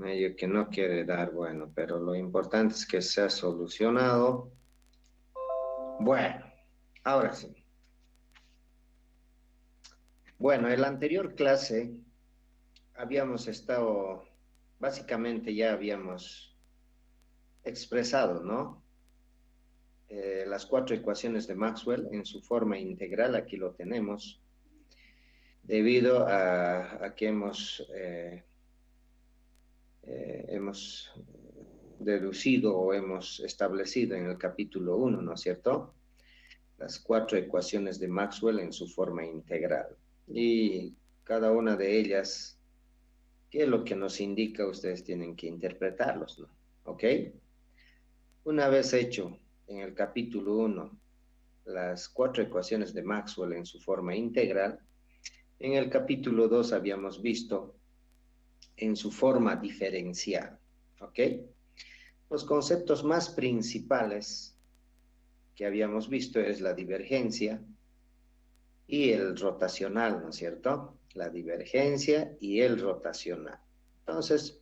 Medio que no quiere dar, bueno, pero lo importante es que se ha solucionado. Bueno, ahora sí. Bueno, en la anterior clase habíamos estado, básicamente ya habíamos expresado, ¿no? Las cuatro ecuaciones de Maxwell en su forma integral, aquí lo tenemos, debido a que hemos deducido o hemos establecido en el capítulo 1, ¿no es cierto? Las cuatro ecuaciones de Maxwell en su forma integral. Y cada una de ellas, ¿qué es lo que nos indica? Ustedes tienen que interpretarlos, ¿no? ¿Ok? Una vez hecho en el capítulo 1 las cuatro ecuaciones de Maxwell en su forma integral, en el capítulo 2 habíamos visto en su forma diferencial, ¿ok? Los conceptos más principales que habíamos visto es la divergencia y el rotacional, ¿no es cierto? La divergencia y el rotacional. Entonces,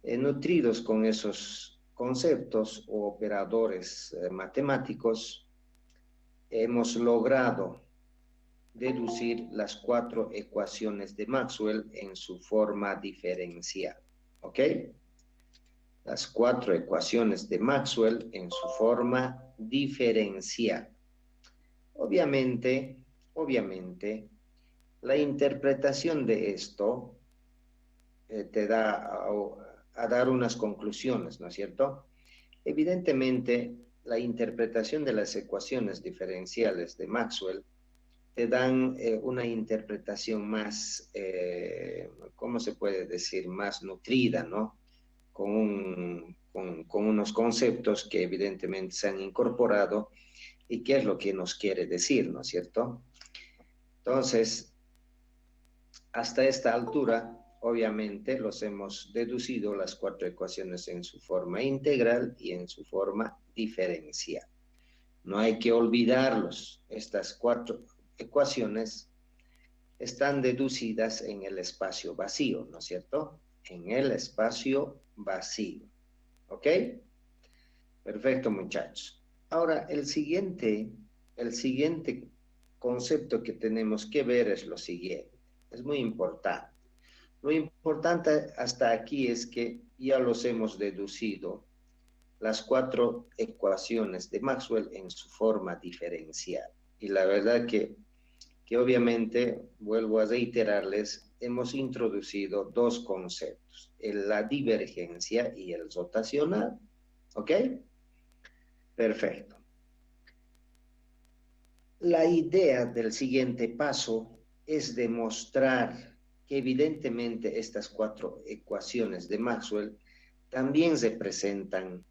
nutridos con esos conceptos o operadores matemáticos, hemos logrado deducir las cuatro ecuaciones de Maxwell en su forma diferencial, ¿ok? Las cuatro ecuaciones de Maxwell en su forma diferencial. Obviamente, la interpretación de esto te da a dar unas conclusiones, ¿no es cierto? Evidentemente, la interpretación de las ecuaciones diferenciales de Maxwell te dan una interpretación más, ¿cómo se puede decir? Más nutrida, ¿no? Con unos conceptos que evidentemente se han incorporado y qué es lo que nos quiere decir, ¿no es cierto? Entonces, hasta esta altura, obviamente, los hemos deducido las cuatro ecuaciones en su forma integral y en su forma diferencial. No hay que olvidarlos. Estas cuatro ecuaciones están deducidas en el espacio vacío, ¿no es cierto? En el espacio vacío. ¿Ok? Perfecto, muchachos. Ahora, el siguiente concepto que tenemos que ver es lo siguiente. Es muy importante. Lo importante hasta aquí es que ya los hemos deducido las cuatro ecuaciones de Maxwell en su forma diferencial. Y la verdad que obviamente, vuelvo a reiterarles, hemos introducido dos conceptos, la divergencia y el rotacional. ¿Ok? Perfecto. La idea del siguiente paso es demostrar que evidentemente estas cuatro ecuaciones de Maxwell también representan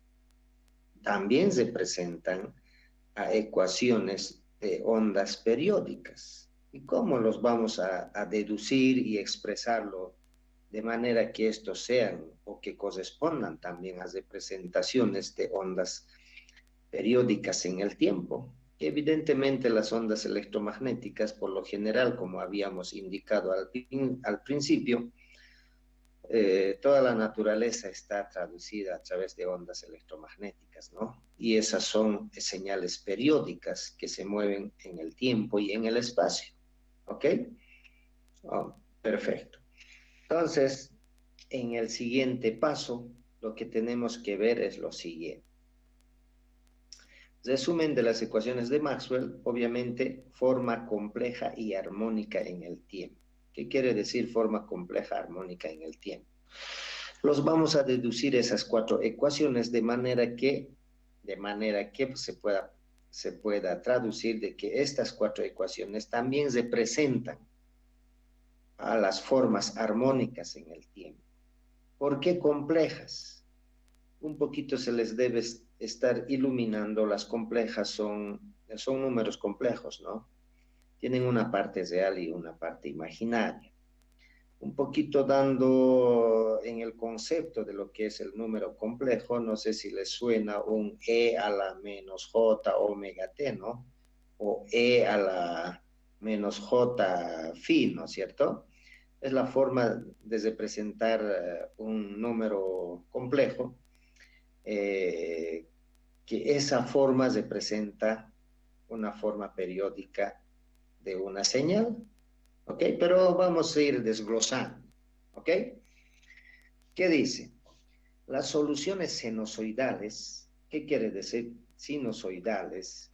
a ecuaciones de ondas periódicas. ¿Y cómo los vamos a deducir y expresarlo de manera que estos sean o que correspondan también a representaciones de ondas periódicas en el tiempo? Evidentemente las ondas electromagnéticas, por lo general, como habíamos indicado al principio, toda la naturaleza está traducida a través de ondas electromagnéticas, ¿no? Y esas son señales periódicas que se mueven en el tiempo y en el espacio, ¿ok? Oh, perfecto. Entonces, en el siguiente paso, lo que tenemos que ver es lo siguiente. Resumen de las ecuaciones de Maxwell, obviamente, forma compleja y armónica en el tiempo. ¿Qué quiere decir forma compleja armónica en el tiempo? Los vamos a deducir esas cuatro ecuaciones de manera que se pueda traducir de que estas cuatro ecuaciones también representan a las formas armónicas en el tiempo. ¿Por qué complejas? Un poquito se les debe estar iluminando. Las complejas son números complejos, ¿no? Tienen una parte real y una parte imaginaria. Un poquito dando en el concepto de lo que es el número complejo, no sé si les suena un e a la menos j omega t, ¿no? O e a la menos j phi, ¿no es cierto? es la forma de representar un número complejo, que esa forma representa una forma periódica de una señal, ¿ok? Pero vamos a ir desglosando, ¿ok? ¿Qué dice? Las soluciones sinusoidales, ¿qué quiere decir sinusoidales?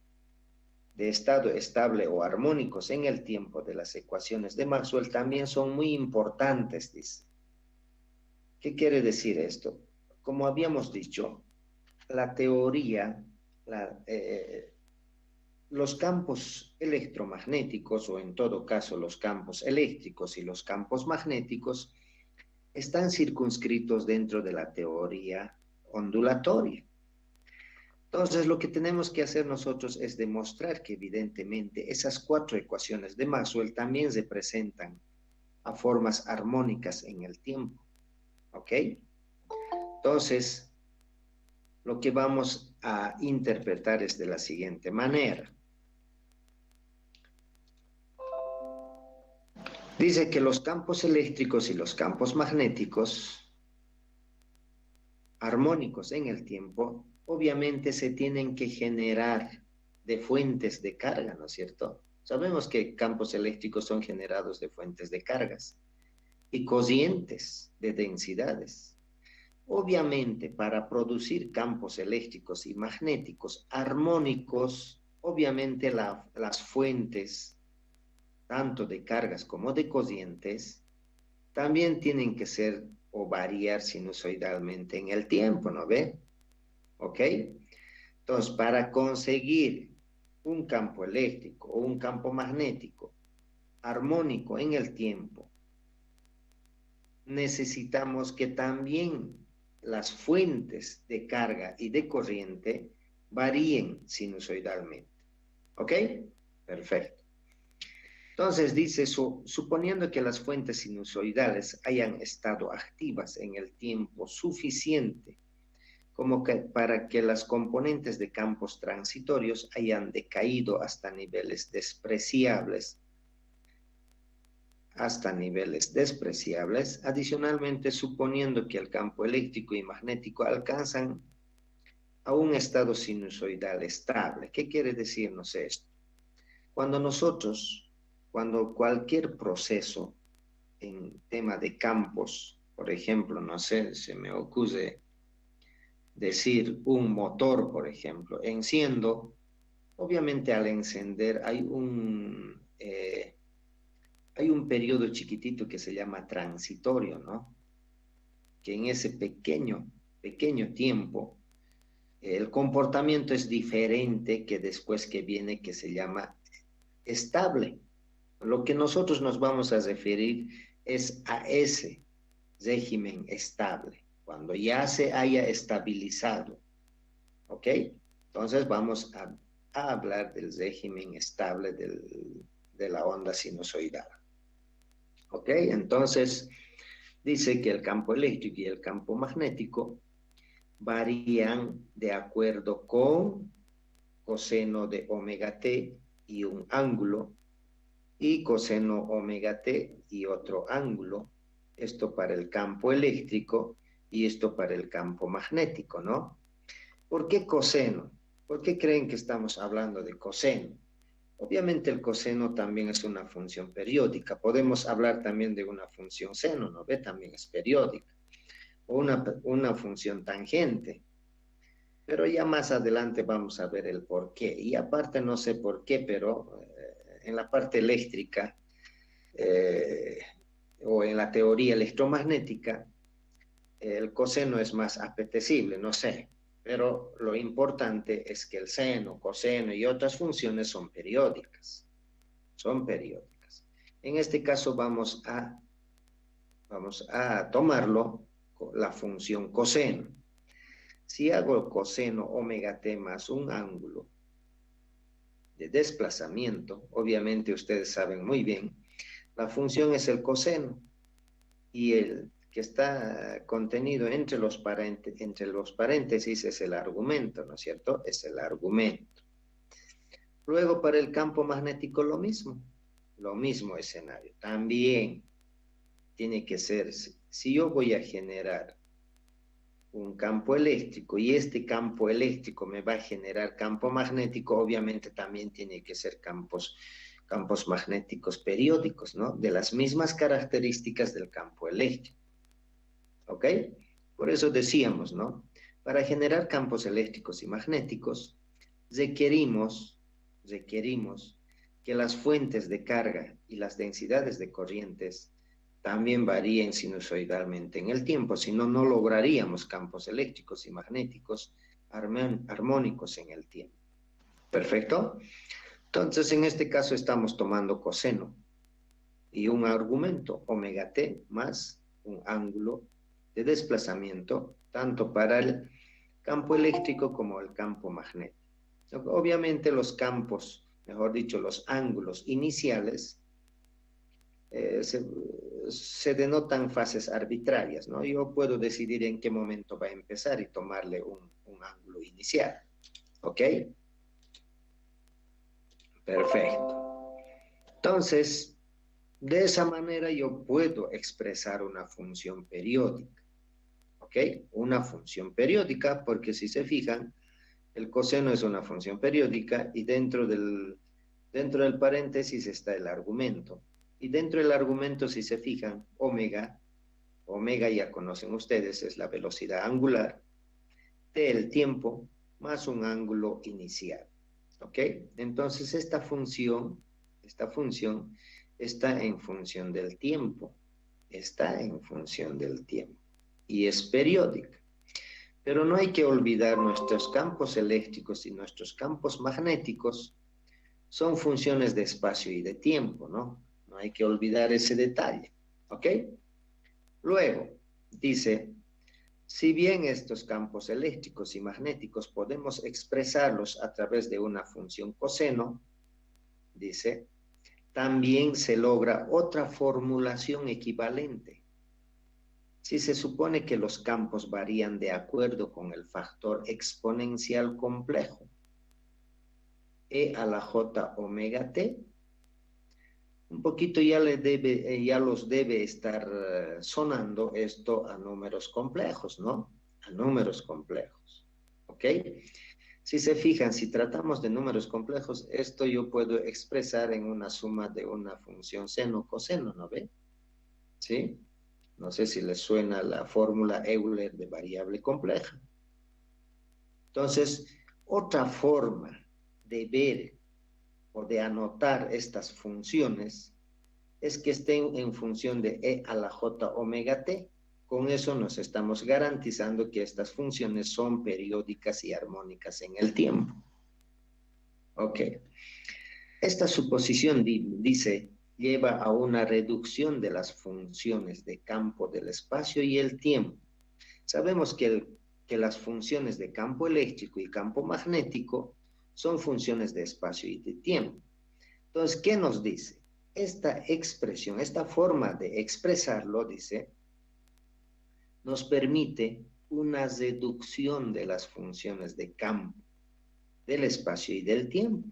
De estado estable o armónicos en el tiempo de las ecuaciones de Maxwell también son muy importantes, dice. ¿Qué quiere decir esto? Como habíamos dicho, la teoría, los campos electromagnéticos, o en todo caso los campos eléctricos y los campos magnéticos, están circunscritos dentro de la teoría ondulatoria. Entonces, lo que tenemos que hacer nosotros es demostrar que evidentemente esas 4 ecuaciones de Maxwell también representan a formas armónicas en el tiempo, ¿ok? Entonces, lo que vamos a interpretar es de la siguiente manera. Dice que los campos eléctricos y los campos magnéticos armónicos en el tiempo, obviamente se tienen que generar de fuentes de carga, ¿no es cierto? Sabemos que campos eléctricos son generados de fuentes de cargas y cocientes de densidades. Obviamente, para producir campos eléctricos y magnéticos armónicos, obviamente las fuentes, tanto de cargas como de cocientes, también tienen que ser o variar sinusoidalmente en el tiempo, ¿no ve? ¿Ok? Entonces, para conseguir un campo eléctrico o un campo magnético armónico en el tiempo, necesitamos que también las fuentes de carga y de corriente varíen sinusoidalmente. ¿Ok? Perfecto. Entonces dice, suponiendo que las fuentes sinusoidales hayan estado activas en el tiempo suficiente como que para que las componentes de campos transitorios hayan decaído hasta niveles despreciables, adicionalmente suponiendo que el campo eléctrico y magnético alcanzan a un estado sinusoidal estable. ¿Qué quiere decirnos esto? Cuando cualquier proceso en tema de campos, por ejemplo, no sé, se me ocurre decir un motor, por ejemplo, enciendo, obviamente al encender hay un periodo chiquitito que se llama transitorio, ¿no? Que en ese pequeño tiempo, el comportamiento es diferente que después que viene, que se llama estable. Lo que nosotros nos vamos a referir es a ese régimen estable, cuando ya se haya estabilizado, ¿ok? Entonces vamos a hablar del régimen estable de la onda sinusoidal, ¿ok? Entonces dice que el campo eléctrico y el campo magnético varían de acuerdo con coseno de omega t y un ángulo, y coseno omega t y otro ángulo. Esto para el campo eléctrico y esto para el campo magnético, ¿no? ¿Por qué coseno? ¿Por qué creen que estamos hablando de coseno? Obviamente el coseno también es una función periódica. Podemos hablar también de una función seno, ¿no ve? También es periódica. O una función tangente. Pero ya más adelante vamos a ver el por qué. Y aparte no sé por qué, pero en la parte eléctrica o en la teoría electromagnética, el coseno es más apetecible, no sé. Pero lo importante es que el seno, coseno y otras funciones son periódicas. Son periódicas. En este caso vamos a tomarlo la función coseno. Si hago el coseno omega t más un ángulo de desplazamiento, obviamente ustedes saben muy bien, la función es el coseno y el que está contenido entre los paréntesis es el argumento, ¿no es cierto? Es el argumento. Luego para el campo magnético lo mismo escenario. También tiene que ser, si yo voy a generar un campo eléctrico y este campo eléctrico me va a generar campo magnético, obviamente también tiene que ser campos magnéticos periódicos, ¿no? De las mismas características del campo eléctrico, ¿ok? Por eso decíamos, ¿no? Para generar campos eléctricos y magnéticos, requerimos que las fuentes de carga y las densidades de corrientes también varíen sinusoidalmente en el tiempo, si no, no lograríamos campos eléctricos y magnéticos armónicos en el tiempo. ¿Perfecto? Entonces, en este caso estamos tomando coseno y un argumento, omega t, más un ángulo de desplazamiento, tanto para el campo eléctrico como el campo magnético. Obviamente los campos, mejor dicho, los ángulos iniciales, se denotan fases arbitrarias, ¿no? Yo puedo decidir en qué momento va a empezar y tomarle un ángulo inicial, ¿ok? Perfecto. Entonces, de esa manera yo puedo expresar una función periódica, ¿ok? Una función periódica, porque si se fijan, el coseno es una función periódica y dentro del paréntesis está el argumento. Y dentro del argumento, si se fijan, omega ya conocen ustedes, es la velocidad angular, t el tiempo, más un ángulo inicial. ¿Ok? Entonces esta función está en función del tiempo. Está en función del tiempo. Y es periódica. Pero no hay que olvidar nuestros campos eléctricos y nuestros campos magnéticos son funciones de espacio y de tiempo, ¿no? No hay que olvidar ese detalle, ¿ok? Luego, dice, si bien estos campos eléctricos y magnéticos podemos expresarlos a través de una función coseno, dice, también se logra otra formulación equivalente. Si se supone que los campos varían de acuerdo con el factor exponencial complejo, e a la j omega t, un poquito ya los debe estar sonando esto a números complejos, ¿no? A números complejos, ¿ok? Si se fijan, si tratamos de números complejos, esto yo puedo expresar en una suma de una función seno-coseno, ¿no ve? ¿Sí? No sé si les suena la fórmula Euler de variable compleja. Entonces, otra forma de ver o de anotar estas funciones es que estén en función de e a la j omega t. Con eso nos estamos garantizando que estas funciones son periódicas y armónicas en el tiempo. Ok. Esta suposición, dice, lleva a una reducción de las funciones de campo del espacio y el tiempo. Sabemos que las funciones de campo eléctrico y campo magnético son funciones de espacio y de tiempo. Entonces, ¿qué nos dice? Esta expresión, esta forma de expresarlo, dice, nos permite una reducción de las funciones de campo, del espacio y del tiempo.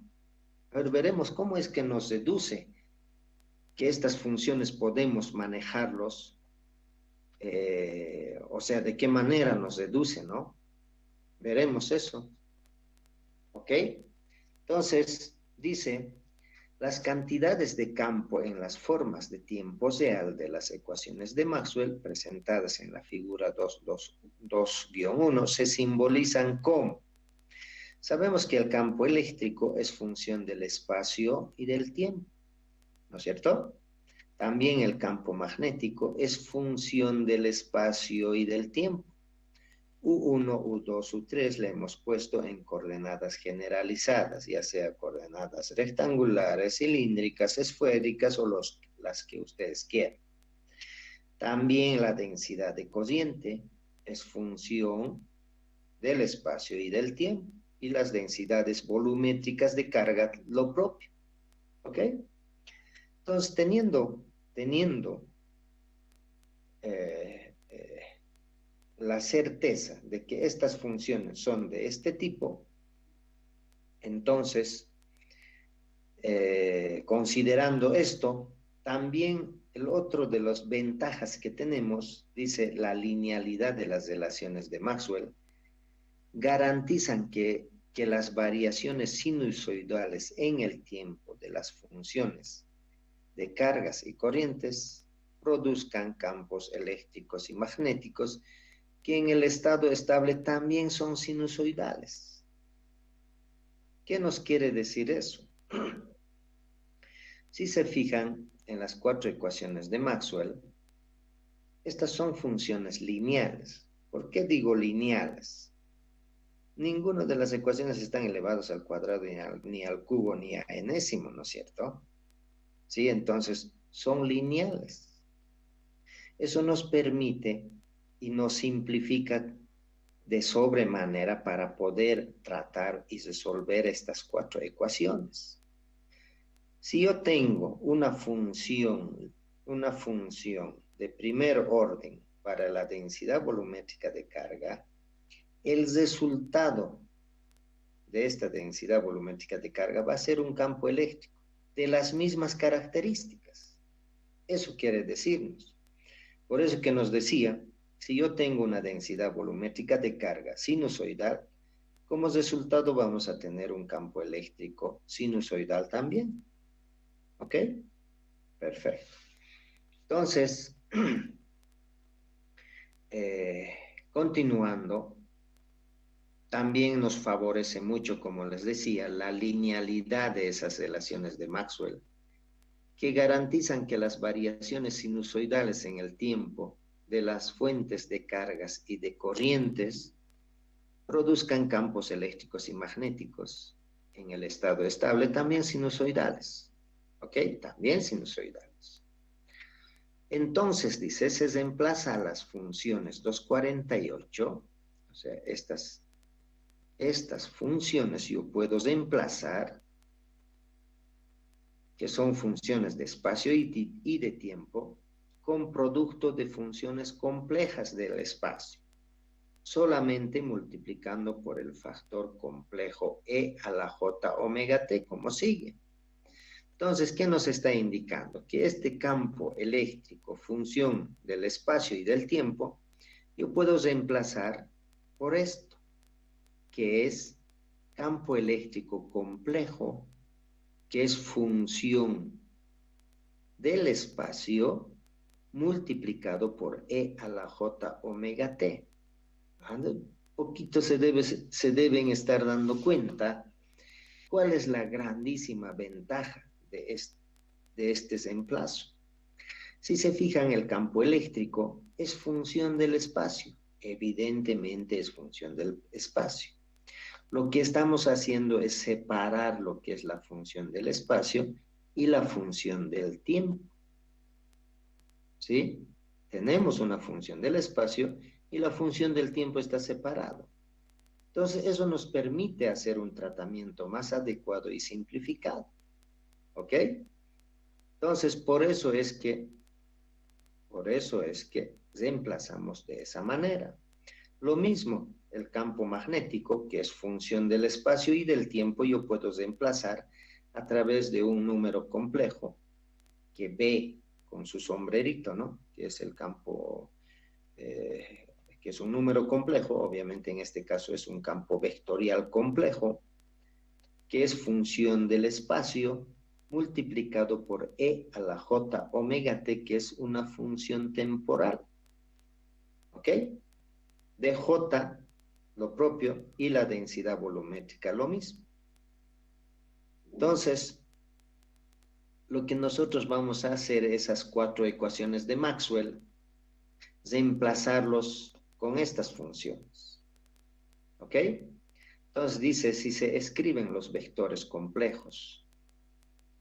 A ver, veremos cómo es que nos deduce que estas funciones podemos manejarlos, o sea, de qué manera nos deduce, ¿no? Veremos eso. ¿Ok? Entonces, dice, las cantidades de campo en las formas de tiempo real de las ecuaciones de Maxwell presentadas en la figura 2.1 se simbolizan como, sabemos que el campo eléctrico es función del espacio y del tiempo, ¿no es cierto? También el campo magnético es función del espacio y del tiempo. U1, U2, U3 le hemos puesto en coordenadas generalizadas, ya sea coordenadas rectangulares, cilíndricas, esféricas o las que ustedes quieran. También la densidad de corriente es función del espacio y del tiempo, y las densidades volumétricas de carga lo propio. ¿Ok? Entonces, teniendo la certeza de que estas funciones son de este tipo, entonces, considerando esto, también el otro de las ventajas que tenemos, dice la linealidad de las relaciones de Maxwell, garantizan que las variaciones sinusoidales en el tiempo de las funciones de cargas y corrientes produzcan campos eléctricos y magnéticos que en el estado estable también son sinusoidales. ¿Qué nos quiere decir eso? Si se fijan en las 4 ecuaciones de Maxwell, estas son funciones lineales. ¿Por qué digo lineales? Ninguna de las ecuaciones están elevadas al cuadrado ni al cubo ni a enésimo, ¿no es cierto? Sí, entonces son lineales. Eso nos permite y nos simplifica de sobremanera para poder tratar y resolver estas 4 ecuaciones. Si yo tengo una función de primer orden para la densidad volumétrica de carga, el resultado de esta densidad volumétrica de carga va a ser un campo eléctrico de las mismas características. Eso quiere decirnos. Por eso que nos decía, si yo tengo una densidad volumétrica de carga sinusoidal, como resultado vamos a tener un campo eléctrico sinusoidal también. ¿Ok? Perfecto. Entonces, continuando, también nos favorece mucho, como les decía, la linealidad de esas relaciones de Maxwell, que garantizan que las variaciones sinusoidales en el tiempo de las fuentes de cargas y de corrientes produzcan campos eléctricos y magnéticos en el estado estable, también sinusoidales. ¿Ok? También sinusoidales. Entonces, dice, se reemplaza a las funciones 248, o sea, estas funciones yo puedo reemplazar, que son funciones de espacio y de tiempo, con producto de funciones complejas del espacio, solamente multiplicando por el factor complejo e a la j omega t, como sigue. Entonces, ¿qué nos está indicando? Que este campo eléctrico, función del espacio y del tiempo, yo puedo reemplazar por esto, que es campo eléctrico complejo, que es función del espacio multiplicado por e a la j omega t. Un poquito se deben estar dando cuenta cuál es la grandísima ventaja de este reemplazo. Si se fijan, el campo eléctrico es función del espacio. Evidentemente es función del espacio. Lo que estamos haciendo es separar lo que es la función del espacio y la función del tiempo. ¿Sí? Tenemos una función del espacio y la función del tiempo está separado. Entonces, eso nos permite hacer un tratamiento más adecuado y simplificado. ¿Ok? Entonces, por eso es que reemplazamos de esa manera. Lo mismo, el campo magnético, que es función del espacio y del tiempo, yo puedo reemplazar a través de un número complejo que ve con su sombrerito, ¿no? Que es el campo, que es un número complejo, obviamente en este caso es un campo vectorial complejo, que es función del espacio multiplicado por e a la j omega t, que es una función temporal. ¿Ok? De j, lo propio, y la densidad volumétrica, lo mismo. Entonces, lo que nosotros vamos a hacer, esas 4 ecuaciones de Maxwell, reemplazarlos con estas funciones. ¿Ok? Entonces dice, si se escriben los vectores complejos,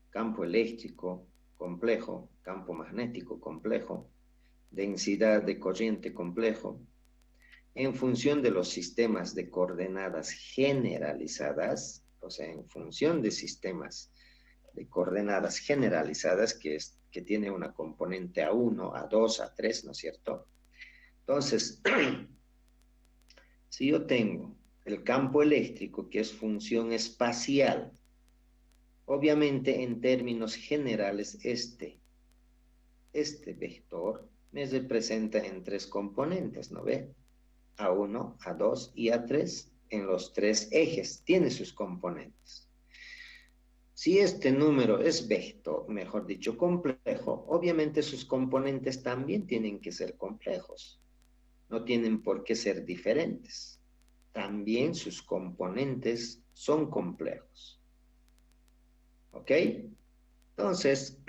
campo eléctrico complejo, campo magnético complejo, densidad de corriente complejo, en función de los sistemas de coordenadas generalizadas, o sea, en función de sistemas de coordenadas generalizadas, que tiene una componente A1, A2, A3, ¿no es cierto? Entonces, si yo tengo el campo eléctrico, que es función espacial, obviamente en términos generales este vector me representa en tres componentes, ¿no ve? A1, A2 y A3 en los tres ejes, tiene sus componentes. Si este número es vector, mejor dicho, complejo, obviamente sus componentes también tienen que ser complejos. No tienen por qué ser diferentes. También sus componentes son complejos. ¿Ok? Entonces,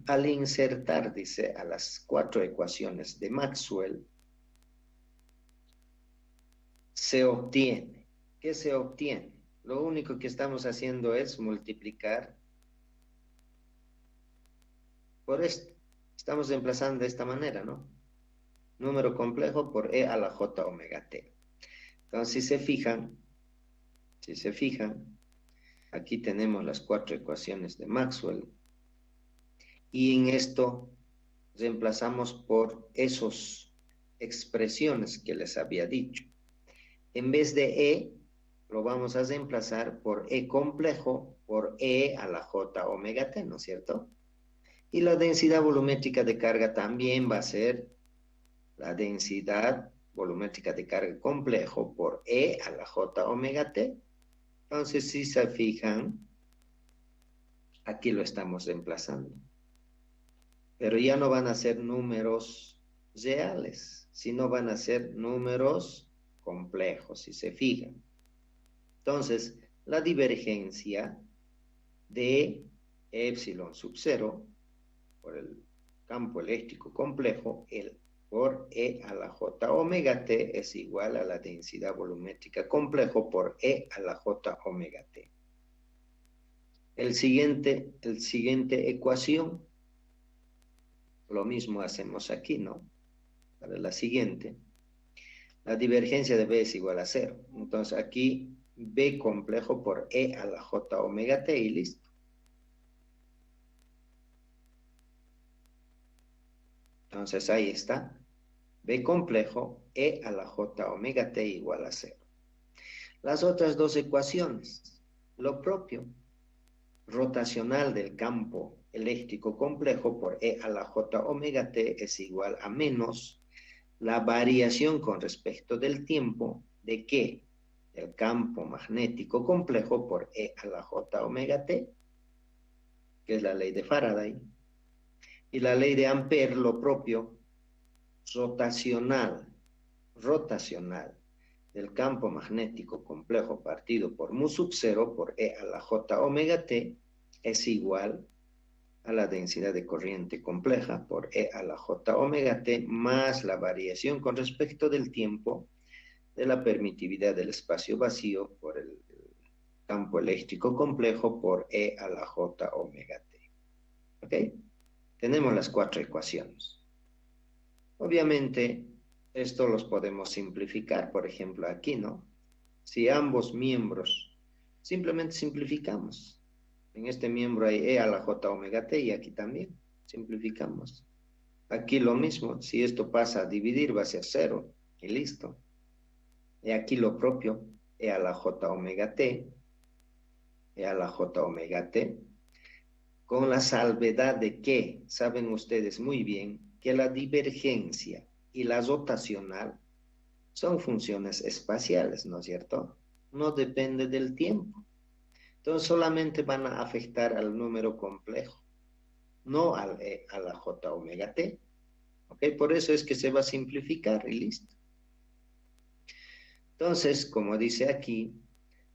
al insertar, dice, a las cuatro ecuaciones de Maxwell, se obtiene. ¿Qué se obtiene? Lo único que estamos haciendo es multiplicar por esto. Estamos reemplazando de esta manera, ¿no? Número complejo por e a la j omega t. Entonces, si se fijan, aquí tenemos las cuatro ecuaciones de Maxwell. Y en esto reemplazamos por esas expresiones que les había dicho. En vez de e, lo vamos a reemplazar por e complejo por e a la j omega t, ¿no es cierto? Y la densidad volumétrica de carga también va a ser la densidad volumétrica de carga complejo por e a la j omega t. Entonces, si se fijan, aquí lo estamos reemplazando. Pero ya no van a ser números reales, sino van a ser números complejos, si se fijan. Entonces, la divergencia de epsilon sub 0 por el campo eléctrico complejo, por e a la j omega t es igual a la densidad volumétrica complejo por e a la j omega t. El siguiente ecuación, lo mismo hacemos aquí, ¿no? Para la siguiente, la divergencia de B es igual a 0. Entonces aquí B complejo por E a la J omega T y listo. Entonces ahí está. B complejo E a la J omega T igual a 0. Las otras dos ecuaciones, lo propio. Rotacional del campo eléctrico complejo por E a la J omega T es igual a menos la variación con respecto del tiempo de ¿qué? El campo magnético complejo por E a la J omega T, que es la ley de Faraday, y la ley de Ampère, lo propio, rotacional del campo magnético complejo partido por mu sub 0 por E a la J omega T es igual a la densidad de corriente compleja por E a la J omega T más la variación con respecto del tiempo de la permitividad del espacio vacío por el campo eléctrico complejo por E a la J omega T. ¿Ok? Tenemos las cuatro ecuaciones. Obviamente, esto los podemos simplificar, por ejemplo, aquí, ¿no? Si ambos miembros, simplemente simplificamos. En este miembro hay E a la J omega T y aquí también simplificamos. Aquí lo mismo, si esto pasa a dividir va a ser 0 y listo. Y aquí lo propio, E a la J omega T, E a la J omega T, con la salvedad de que, saben ustedes muy bien, que la divergencia y la rotacional son funciones espaciales, ¿no es cierto? No depende del tiempo. Entonces solamente van a afectar al número complejo, no a la J omega T. ¿Ok? Por eso es que se va a simplificar y listo. Entonces, como dice aquí,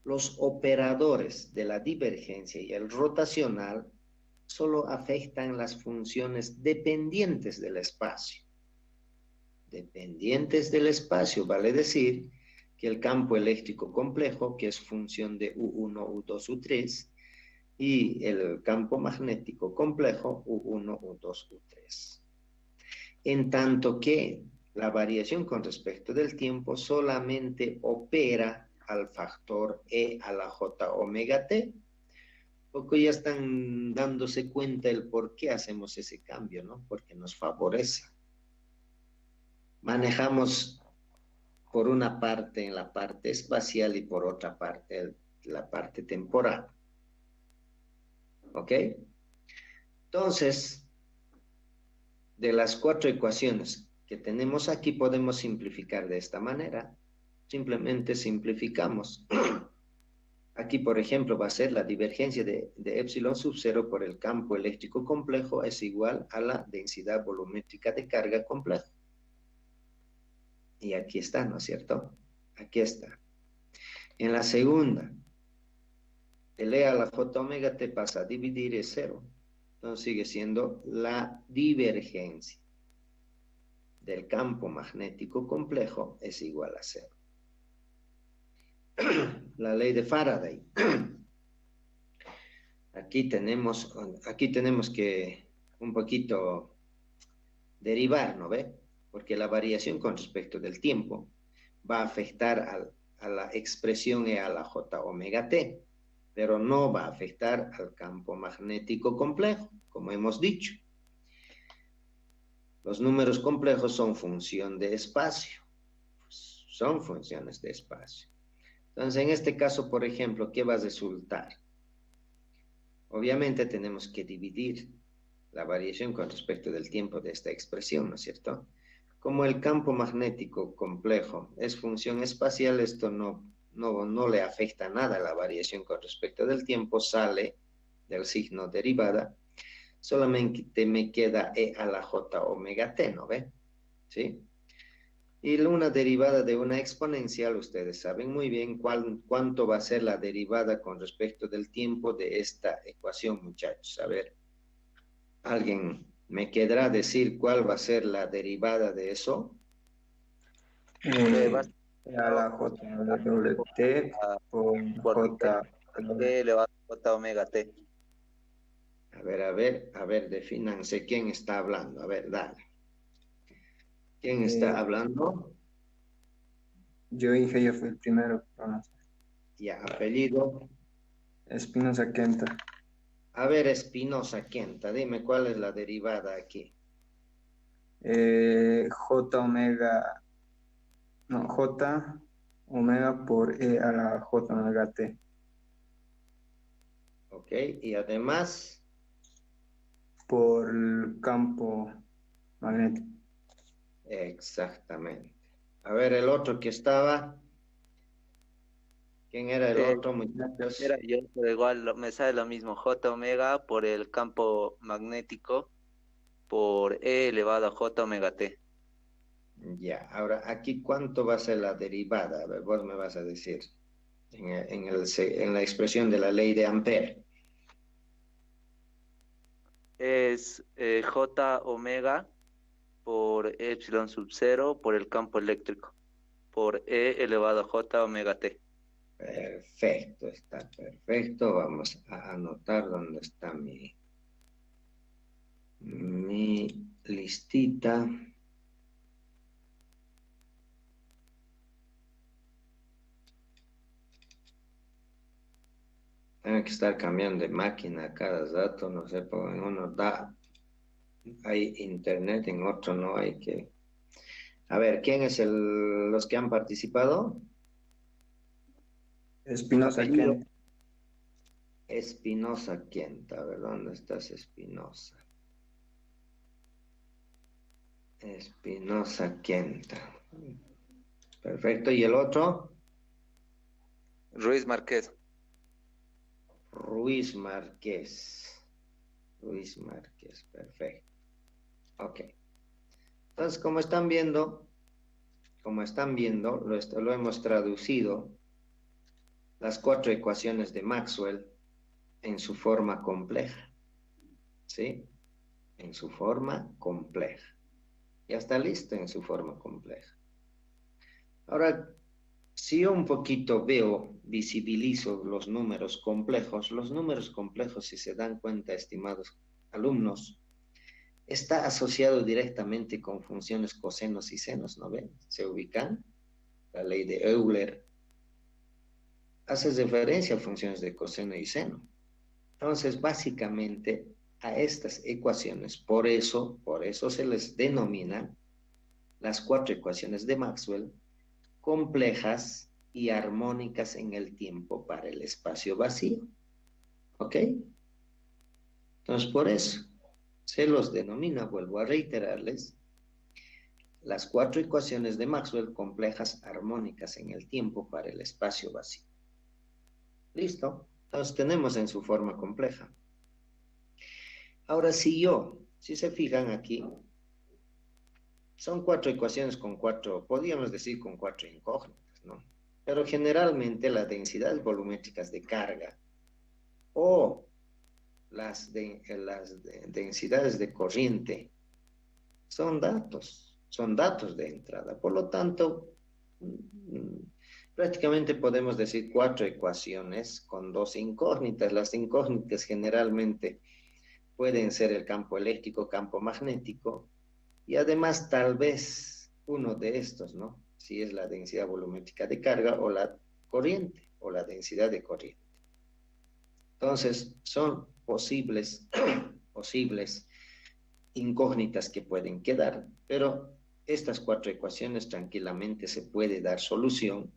los operadores de la divergencia y el rotacional solo afectan las funciones dependientes del espacio. Dependientes del espacio vale decir que el campo eléctrico complejo, que es función de U1, U2, U3, y el campo magnético complejo, U1, U2, U3. En tanto que la variación con respecto del tiempo solamente opera al factor E a la J omega T. Poco ya están dándose cuenta el por qué hacemos ese cambio, ¿no? Porque nos favorece. Manejamos por una parte en la parte espacial y por otra parte la parte temporal. ¿Ok? Entonces, de las cuatro ecuaciones que tenemos aquí podemos simplificar de esta manera. Simplemente simplificamos. Aquí, por ejemplo, va a ser la divergencia de epsilon sub 0 por el campo eléctrico complejo es igual a la densidad volumétrica de carga compleja. Y aquí está, ¿no es cierto? Aquí está. En la segunda, el E a la J omega T pasa a dividir es 0. Entonces sigue siendo la divergencia del campo magnético complejo es igual a 0. La ley de Faraday. Aquí tenemos que un poquito derivar, ¿no ve? Porque la variación con respecto del tiempo va a afectar a la expresión E a la J omega T, pero no va a afectar al campo magnético complejo, como hemos dicho. Los números complejos son función de espacio, son funciones de espacio. Entonces, en este caso, por ejemplo, ¿qué va a resultar? Obviamente tenemos que dividir la variación con respecto del tiempo de esta expresión, ¿no es cierto? Como el campo magnético complejo es función espacial, esto no le afecta nada a la variación con respecto del tiempo, sale del signo derivada, solamente me queda E a la J omega T, ¿no ve? ¿Sí? Y una derivada de una exponencial, ustedes saben muy bien cuánto va a ser la derivada con respecto del tiempo de esta ecuación, muchachos. A ver, ¿alguien me querrá decir cuál va a ser la derivada de eso? A la J W T por J. T elevado a J omega T. A ver, defínanse quién está hablando. A ver, dale. ¿Quién está hablando? Yo dije, yo fui el primero. Ya, apellido. Espinosa Quenta. A ver, Espinosa Quenta, dime cuál es la derivada aquí. J omega, no, J omega por E a la J omega T. Ok, y además... Por el campo magnético. Exactamente. A ver, el otro que estaba... ¿Quién era el otro, muchachos? Era yo, pero igual me sale lo mismo, J omega por el campo magnético por E elevado a J omega T. Ya, ahora aquí ¿cuánto va a ser la derivada? A ver, vos me vas a decir en la expresión de la ley de Ampère. Es J omega por epsilon sub 0 por el campo eléctrico por E elevado a J omega T. Perfecto, está perfecto. Vamos a anotar dónde está mi listita. Tengo que estar cambiando de máquina cada rato, no sé, porque en uno hay internet, en otro no hay que... A ver, ¿quién es los que han participado? Espinosa Quenta. Espinosa Quenta, a ver, ¿dónde estás, Espinosa? Espinosa Quenta. Perfecto, ¿y el otro? Ruiz Márquez. Ruiz Márquez. Ruiz Márquez, perfecto. Ok. Entonces, como están viendo, lo hemos traducido las cuatro ecuaciones de Maxwell en su forma compleja. ¿Sí? En su forma compleja. Ya está listo en su forma compleja. Ahora, si yo un poquito visibilizo los números complejos, si se dan cuenta, estimados alumnos, está asociado directamente con funciones cosenos y senos, ¿no ven? ¿Se ubican? La ley de Euler hace referencia a funciones de coseno y seno. Entonces, básicamente, a estas ecuaciones, por eso se les denomina las cuatro ecuaciones de Maxwell complejas y armónicas en el tiempo para el espacio vacío. ¿Ok? Entonces, por eso. Se los denomina, vuelvo a reiterarles, las 4 ecuaciones de Maxwell complejas armónicas en el tiempo para el espacio vacío. ¿Listo? Entonces tenemos en su forma compleja. Ahora, si se fijan aquí, son 4 ecuaciones con 4, podríamos decir con 4 incógnitas, ¿no? Pero generalmente las densidades volumétricas de carga o las densidades de corriente son datos de entrada. Por lo tanto, prácticamente podemos decir 4 ecuaciones con 2 incógnitas. Las incógnitas generalmente pueden ser el campo eléctrico, campo magnético, y además tal vez uno de estos, ¿no? Si es la densidad volumétrica de carga o la corriente, o la densidad de corriente. Entonces, son posibles incógnitas que pueden quedar, pero estas 4 ecuaciones tranquilamente se puede dar solución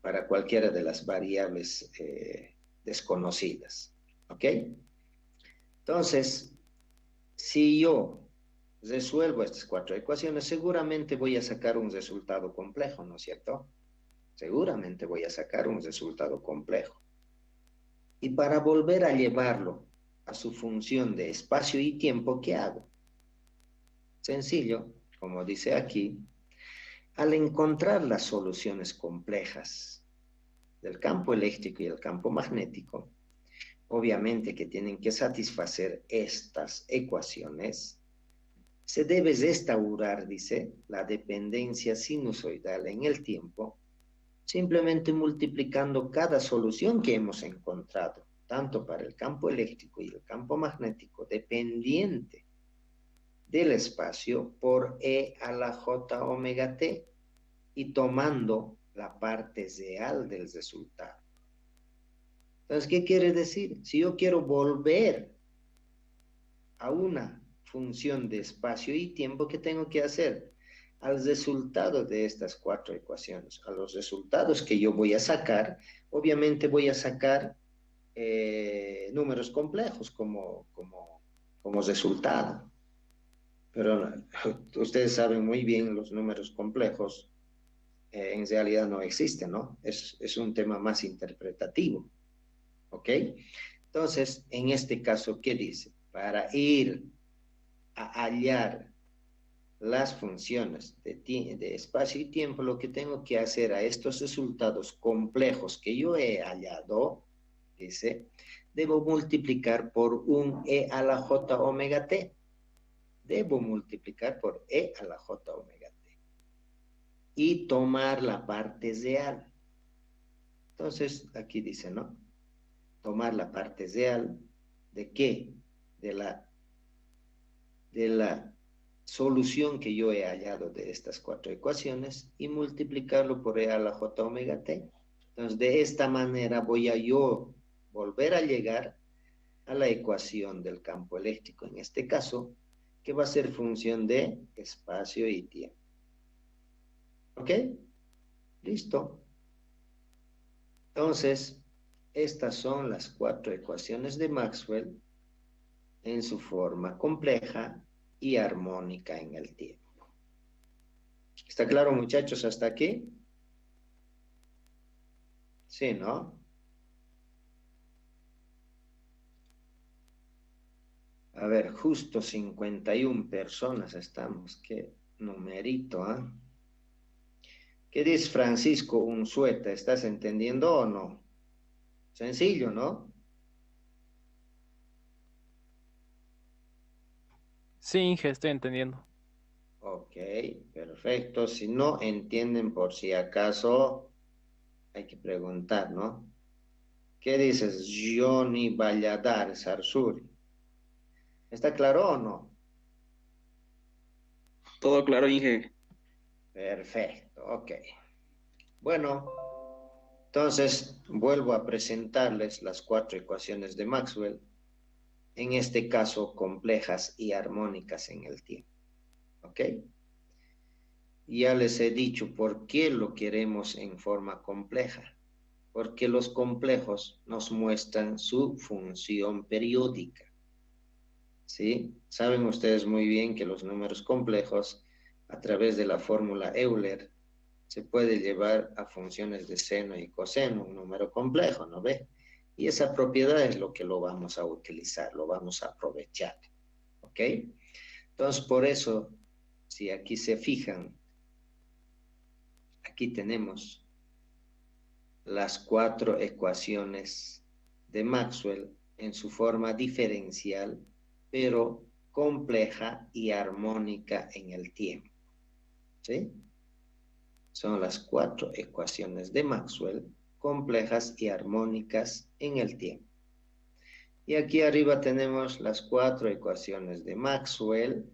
para cualquiera de las variables desconocidas. ¿Ok? Entonces, si yo resuelvo estas 4 ecuaciones, seguramente voy a sacar un resultado complejo, ¿no es cierto? Seguramente voy a sacar un resultado complejo. Y para volver a llevarlo a su función de espacio y tiempo, ¿qué hago? Sencillo, como dice aquí, al encontrar las soluciones complejas del campo eléctrico y el campo magnético, obviamente que tienen que satisfacer estas ecuaciones, se debe restaurar, dice, la dependencia sinusoidal en el tiempo, simplemente multiplicando cada solución que hemos encontrado, tanto para el campo eléctrico y el campo magnético, dependiente del espacio, por E a la J omega T, y tomando la parte real del resultado. Entonces, ¿qué quiere decir? Si yo quiero volver a una función de espacio y tiempo, ¿qué tengo que hacer? Al resultado de estas 4 ecuaciones, a los resultados que yo voy a sacar, obviamente voy a sacar números complejos como resultado. Pero ustedes saben muy bien, los números complejos en realidad no existen, ¿no? Es un tema más interpretativo. ¿Ok? Entonces, en este caso, ¿qué dice? Para ir a hallar las funciones de espacio y tiempo, lo que tengo que hacer a estos resultados complejos que yo he hallado, dice, debo multiplicar por un E a la J omega T. Debo multiplicar por E a la J omega T. Y tomar la parte real. Entonces, aquí dice, ¿no? Tomar la parte real, ¿de qué? De la solución que yo he hallado de estas 4 ecuaciones y multiplicarlo por E a la J omega T. Entonces, de esta manera voy a yo volver a llegar a la ecuación del campo eléctrico, en este caso, que va a ser función de espacio y tiempo. ¿Ok? Listo. Entonces, estas son las 4 ecuaciones de Maxwell en su forma compleja y armónica en el tiempo. ¿Está claro, muchachos, hasta aquí? Sí, ¿no? A ver, justo 51 personas estamos. Qué numerito, ¿ah? ¿Qué dice Francisco Unzueta? ¿Estás entendiendo o no? Sencillo, ¿no? Sí, Inge, estoy entendiendo. Ok, perfecto. Si no entienden, por si acaso, hay que preguntar, ¿no? ¿Qué dices, Johnny Valladar Sarsuri? ¿Está claro o no? Todo claro, Inge. Perfecto, ok. Bueno, entonces vuelvo a presentarles las 4 ecuaciones de Maxwell, en este caso complejas y armónicas en el tiempo. ¿Ok? Ya les he dicho por qué lo queremos en forma compleja. porque los complejos nos muestran su función periódica. ¿Sí? Saben ustedes muy bien que los números complejos, a través de la fórmula Euler, se puede llevar a funciones de seno y coseno, un número complejo, ¿no ve? Y esa propiedad es lo que lo vamos a utilizar, lo vamos a aprovechar, ¿ok? Entonces, por eso, si aquí se fijan, aquí tenemos las 4 ecuaciones de Maxwell en su forma diferencial, pero compleja y armónica en el tiempo. ¿Sí? Son las 4 ecuaciones de Maxwell, complejas y armónicas en el tiempo. Y aquí arriba tenemos las 4 ecuaciones de Maxwell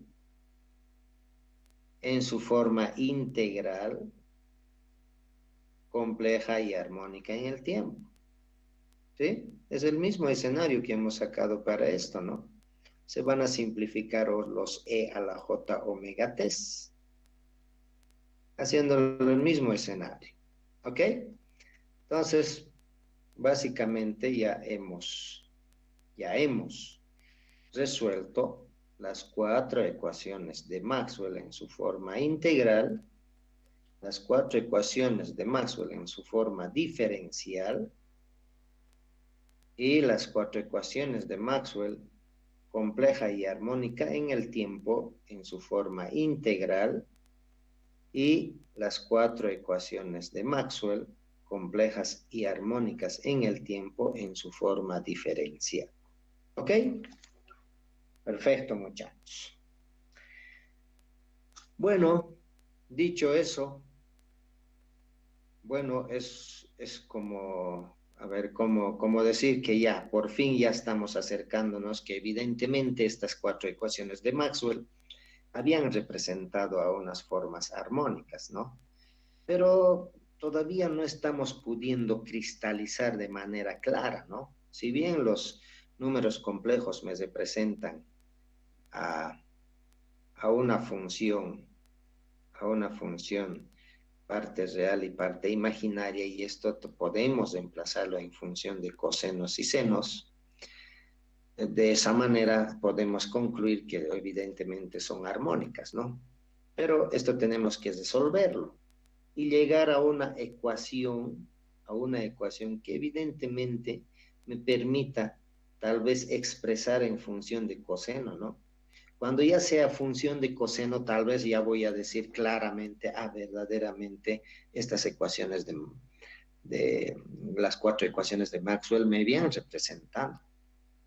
en su forma integral, compleja y armónica en el tiempo. ¿Sí? Es el mismo escenario que hemos sacado para esto, ¿no? Se van a simplificar los e a la j omega t, haciendo el mismo escenario. ¿Ok? Entonces, básicamente ya hemos resuelto las 4 ecuaciones de Maxwell en su forma integral, las 4 ecuaciones de Maxwell en su forma diferencial y las 4 ecuaciones de Maxwell compleja y armónica en el tiempo en su forma integral y las 4 ecuaciones de Maxwell complejas y armónicas en el tiempo en su forma diferencial. ¿Ok? Perfecto, muchachos. Bueno, dicho eso, bueno, es como, a ver, como decir que ya, por fin ya estamos acercándonos, que evidentemente estas 4 ecuaciones de Maxwell habían representado a unas formas armónicas, ¿no? Pero todavía no estamos pudiendo cristalizar de manera clara, ¿no? Si bien los números complejos me representan a una función, parte real y parte imaginaria, y esto podemos reemplazarlo en función de cosenos y senos. De esa manera podemos concluir que evidentemente son armónicas, ¿no? Pero esto tenemos que resolverlo y llegar a una ecuación que evidentemente me permita tal vez expresar en función de coseno, ¿no? Cuando ya sea función de coseno, tal vez ya voy a decir claramente, verdaderamente, estas ecuaciones de las 4 ecuaciones de Maxwell me habían representado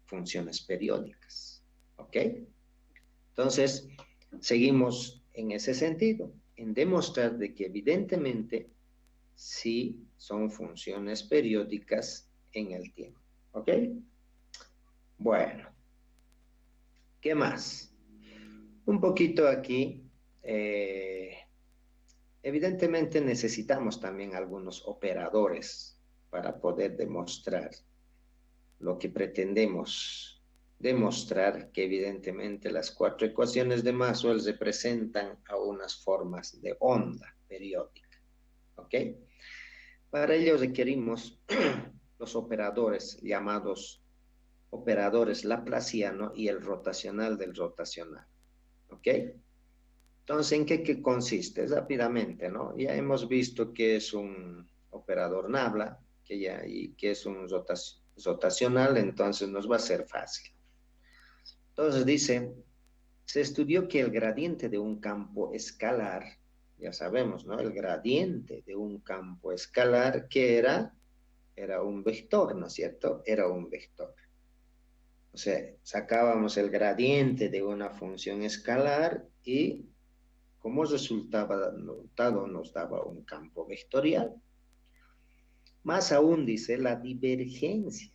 funciones periódicas. ¿Ok? Entonces, seguimos en ese sentido, en demostrar de que evidentemente sí son funciones periódicas en el tiempo. ¿Ok? Bueno, ¿qué más? Un poquito aquí, evidentemente necesitamos también algunos operadores para poder demostrar lo que pretendemos demostrar, que evidentemente las 4 ecuaciones de Maxwell representan a unas formas de onda periódica. ¿Ok? Para ello requerimos los operadores llamados operadores laplaciano y el rotacional del rotacional. ¿Ok? Entonces, ¿en qué consiste? Rápidamente, ¿no? Ya hemos visto que es un operador nabla, y que es un rotacional, entonces nos va a ser fácil. Entonces dice, se estudió que el gradiente de un campo escalar, ya sabemos, ¿no? El gradiente de un campo escalar, ¿qué era? Era un vector, ¿no es cierto? Era un vector. O sea, sacábamos el gradiente de una función escalar y como resultado nos daba un campo vectorial. Más aún dice la divergencia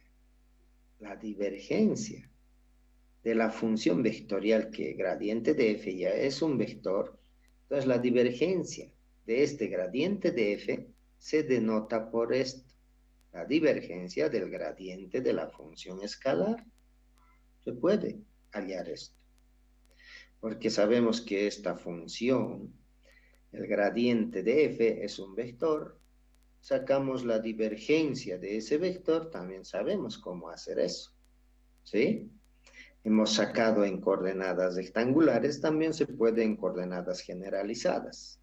de la función vectorial, que gradiente de f ya es un vector. Entonces la divergencia de este gradiente de f se denota por esto, la divergencia del gradiente de la función escalar. Se puede hallar esto, porque sabemos que esta función, el gradiente de f es un vector, sacamos la divergencia de ese vector, también sabemos cómo hacer eso, ¿sí? Hemos sacado en coordenadas rectangulares, también se puede en coordenadas generalizadas.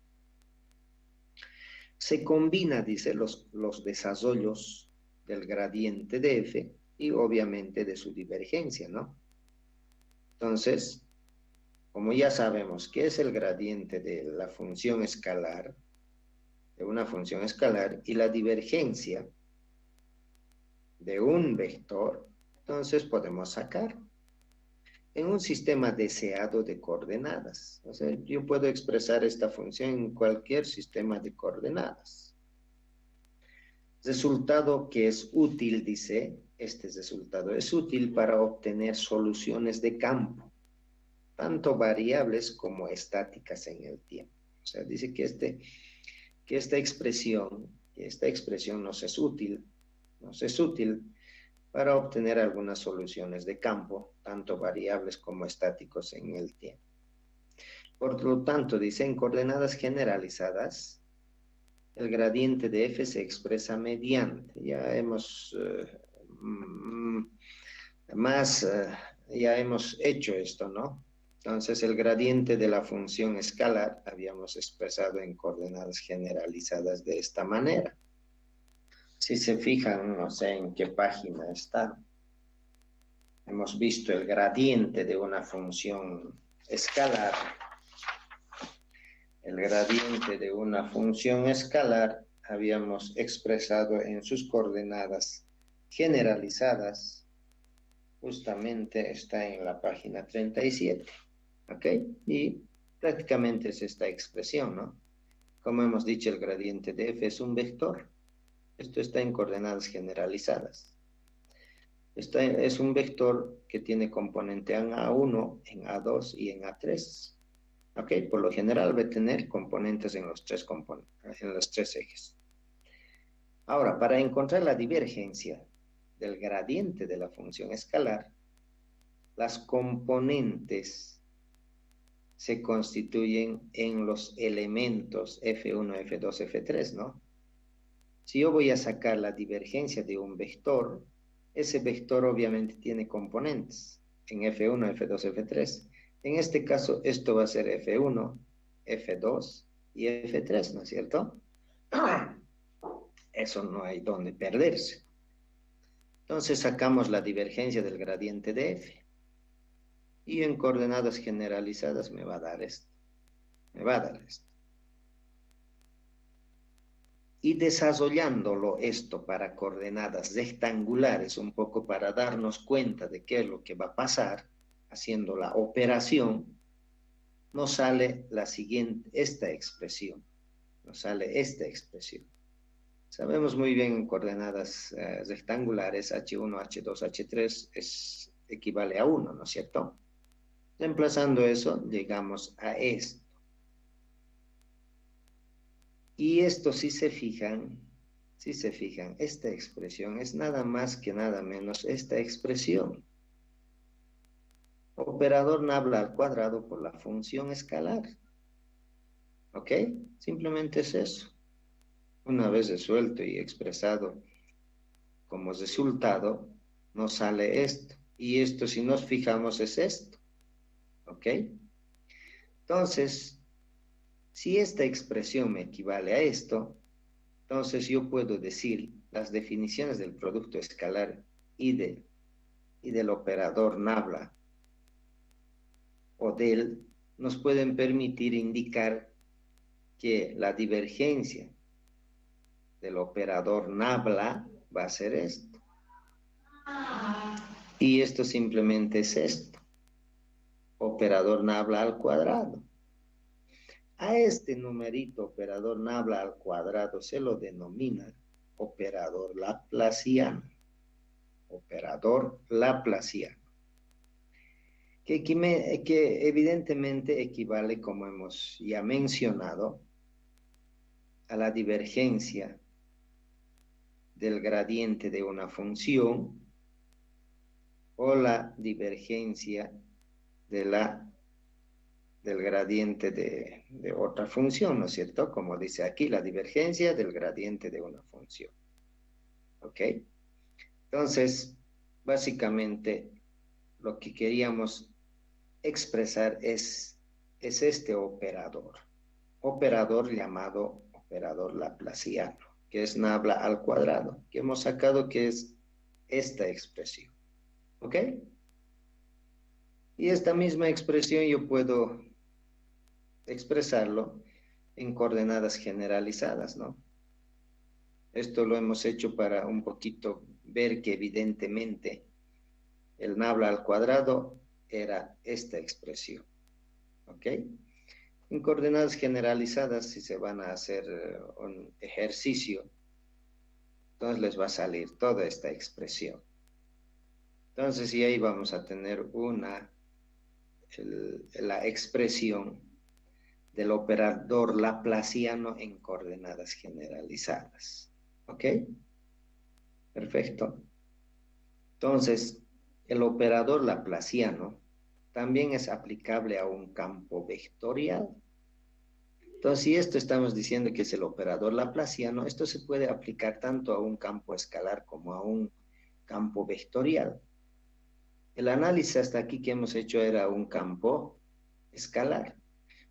Se combina, dice, los desarrollos del gradiente de f y obviamente de su divergencia, ¿no? Entonces, como ya sabemos qué es el gradiente de la función escalar, de una función escalar, y la divergencia de un vector, entonces podemos sacar en un sistema deseado de coordenadas. O sea, yo puedo expresar esta función en cualquier sistema de coordenadas. Resultado que es útil, dice, este resultado es útil para obtener soluciones de campo, tanto variables como estáticas en el tiempo. O sea, dice que esta expresión nos es útil para obtener algunas soluciones de campo, tanto variables como estáticos en el tiempo. Por lo tanto, dice, en coordenadas generalizadas, el gradiente de f se expresa mediante, ya hemos hecho esto, ¿no? Entonces, el gradiente de la función escalar habíamos expresado en coordenadas generalizadas de esta manera. Si se fijan, no sé en qué página está, hemos visto el gradiente de una función escalar. El gradiente de una función escalar habíamos expresado en sus coordenadas generalizadas, justamente está en la página 37, ¿ok? Y prácticamente es esta expresión, ¿no? Como hemos dicho, el gradiente de f es un vector. Esto está en coordenadas generalizadas. Es un vector que tiene componente en A1, en A2 y en A3. ¿Ok? Por lo general va a tener componentes en los tres ejes. Ahora, para encontrar la divergencia del gradiente de la función escalar, las componentes se constituyen en los elementos F1, F2, F3, ¿no? Si yo voy a sacar la divergencia de un vector, ese vector obviamente tiene componentes en F1, F2, F3. En este caso, esto va a ser F1, F2 y F3, ¿no es cierto? Eso no hay donde perderse. Entonces sacamos la divergencia del gradiente de F. Y en coordenadas generalizadas me va a dar esto. Y desarrollándolo esto para coordenadas rectangulares, un poco para darnos cuenta de qué es lo que va a pasar, haciendo la operación, nos sale esta expresión. Sabemos muy bien en coordenadas rectangulares, H1, H2, H3 equivale a 1, ¿no es cierto? Reemplazando eso, llegamos a esto. Y esto, si se fijan, esta expresión es nada más que nada menos esta expresión. Operador nabla al cuadrado por la función escalar. ¿Ok? Simplemente es eso. Una vez resuelto y expresado como resultado, nos sale esto. Y esto, si nos fijamos, es esto. ¿Ok? Entonces, si esta expresión me equivale a esto, entonces yo puedo decir las definiciones del producto escalar y del operador nabla o del nos pueden permitir indicar que la divergencia del operador nabla va a ser esto. Y esto simplemente es esto. Operador nabla al cuadrado. A este numerito operador nabla al cuadrado se lo denomina operador laplaciano. Operador laplaciano. Que evidentemente equivale, como hemos ya mencionado, a la divergencia del gradiente de una función o la divergencia de la del gradiente de otra función, ¿no es cierto? Como dice aquí, la divergencia del gradiente de una función. ¿Ok? Entonces, básicamente, lo que queríamos expresar es este operador llamado operador laplaciano, que es nabla al cuadrado, que hemos sacado que es esta expresión. ¿Ok? Y esta misma expresión yo puedo expresarlo en coordenadas generalizadas, ¿no? Esto lo hemos hecho para un poquito ver que evidentemente el nabla al cuadrado era esta expresión. ¿Ok? En coordenadas generalizadas, si se van a hacer un ejercicio, entonces les va a salir toda esta expresión. Entonces, y ahí vamos a tener la expresión del operador laplaciano en coordenadas generalizadas. ¿Ok? Perfecto. Entonces, el operador laplaciano también es aplicable a un campo vectorial. Entonces, si esto estamos diciendo que es el operador laplaciano, esto se puede aplicar tanto a un campo escalar como a un campo vectorial. El análisis hasta aquí que hemos hecho era un campo escalar,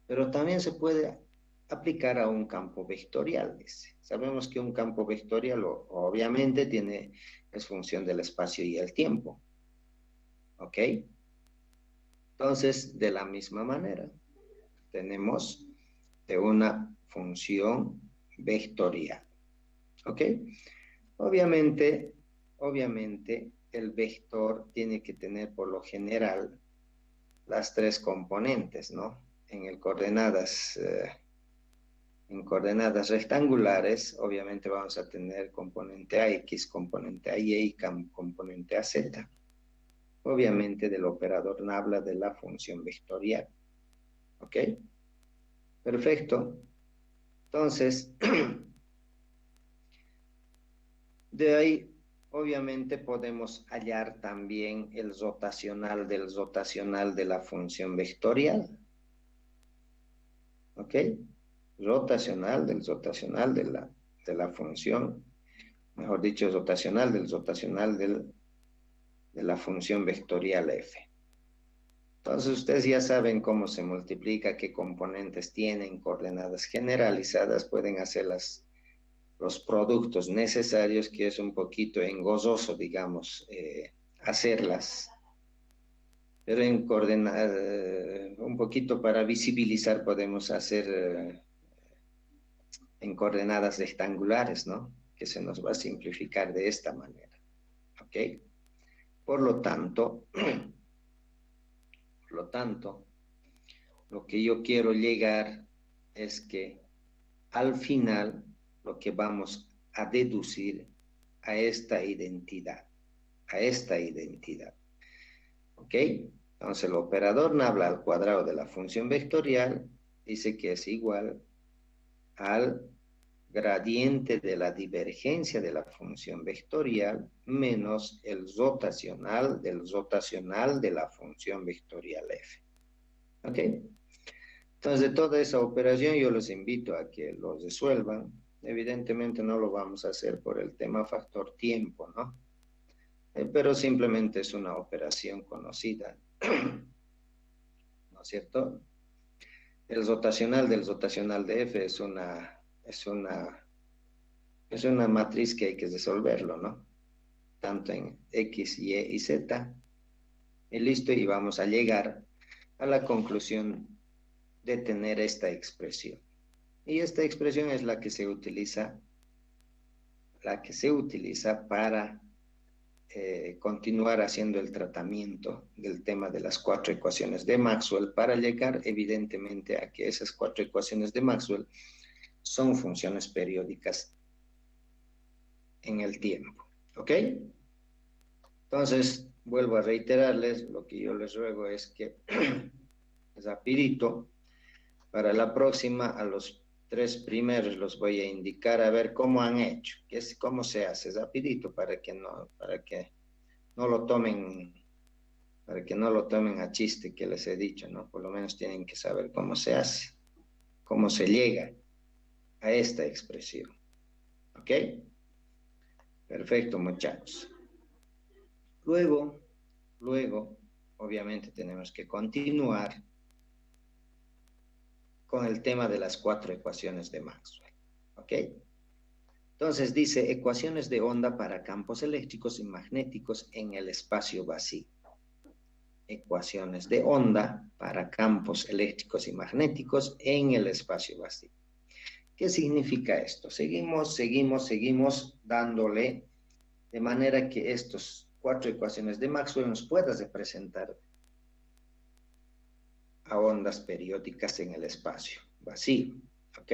pero también se puede aplicar a un campo vectorial. Sabemos que un campo vectorial obviamente es función del espacio y el tiempo. ¿Ok? Entonces, de la misma manera, tenemos de una función vectorial. ¿Ok? Obviamente, el vector tiene que tener por lo general las tres componentes, ¿no? En coordenadas rectangulares, obviamente vamos a tener componente AX, componente AY y componente AZ. Obviamente del operador nabla de la función vectorial. ¿Ok? Perfecto. Entonces, de ahí, obviamente, podemos hallar también el rotacional de la función vectorial. ¿Ok? Rotacional de la función, mejor dicho, rotacional de la función vectorial f. Entonces, ustedes ya saben cómo se multiplica, qué componentes tienen, coordenadas generalizadas, pueden hacer los productos necesarios, que es un poquito engorroso, digamos, hacerlas. Pero en un poquito para visibilizar podemos hacer en coordenadas rectangulares, ¿no? Que se nos va a simplificar de esta manera. ¿Ok? Por lo tanto, lo que yo quiero llegar es que al final lo que vamos a deducir a esta identidad. ¿Ok? Entonces el operador nabla al cuadrado de la función vectorial dice que es igual al gradiente de la divergencia de la función vectorial menos el rotacional de la función vectorial f. ¿Ok? Entonces, de toda esa operación yo los invito a que lo resuelvan. Evidentemente no lo vamos a hacer por el tema factor tiempo, ¿no? Pero simplemente es una operación conocida, ¿no es cierto? El rotacional de f es una matriz que hay que resolverlo, ¿no? Tanto en X, Y y Z. Y listo, y vamos a llegar a la conclusión de tener esta expresión. Y esta expresión es la que se utiliza para continuar haciendo el tratamiento del tema de las 4 ecuaciones de Maxwell para llegar evidentemente a que esas 4 ecuaciones de Maxwell son funciones periódicas en el tiempo. ¿Ok? Entonces, vuelvo a reiterarles, lo que yo les ruego es que rapidito, para la próxima, a los 3 primeros los voy a indicar a ver cómo han hecho, cómo se hace rapidito para que no lo tomen para que no lo tomen a chiste que les he dicho, ¿no? Por lo menos tienen que saber cómo se hace, cómo se llega a esta expresión. ¿Ok? Perfecto, muchachos. Luego, obviamente tenemos que continuar con el tema de las 4 ecuaciones de Maxwell. ¿Ok? Entonces dice ecuaciones de onda para campos eléctricos y magnéticos en el espacio vacío. Ecuaciones de onda para campos eléctricos y magnéticos en el espacio vacío. ¿Qué significa esto? Seguimos dándole de manera que estas 4 ecuaciones de Maxwell nos puedan representar a ondas periódicas en el espacio vacío. ¿Ok?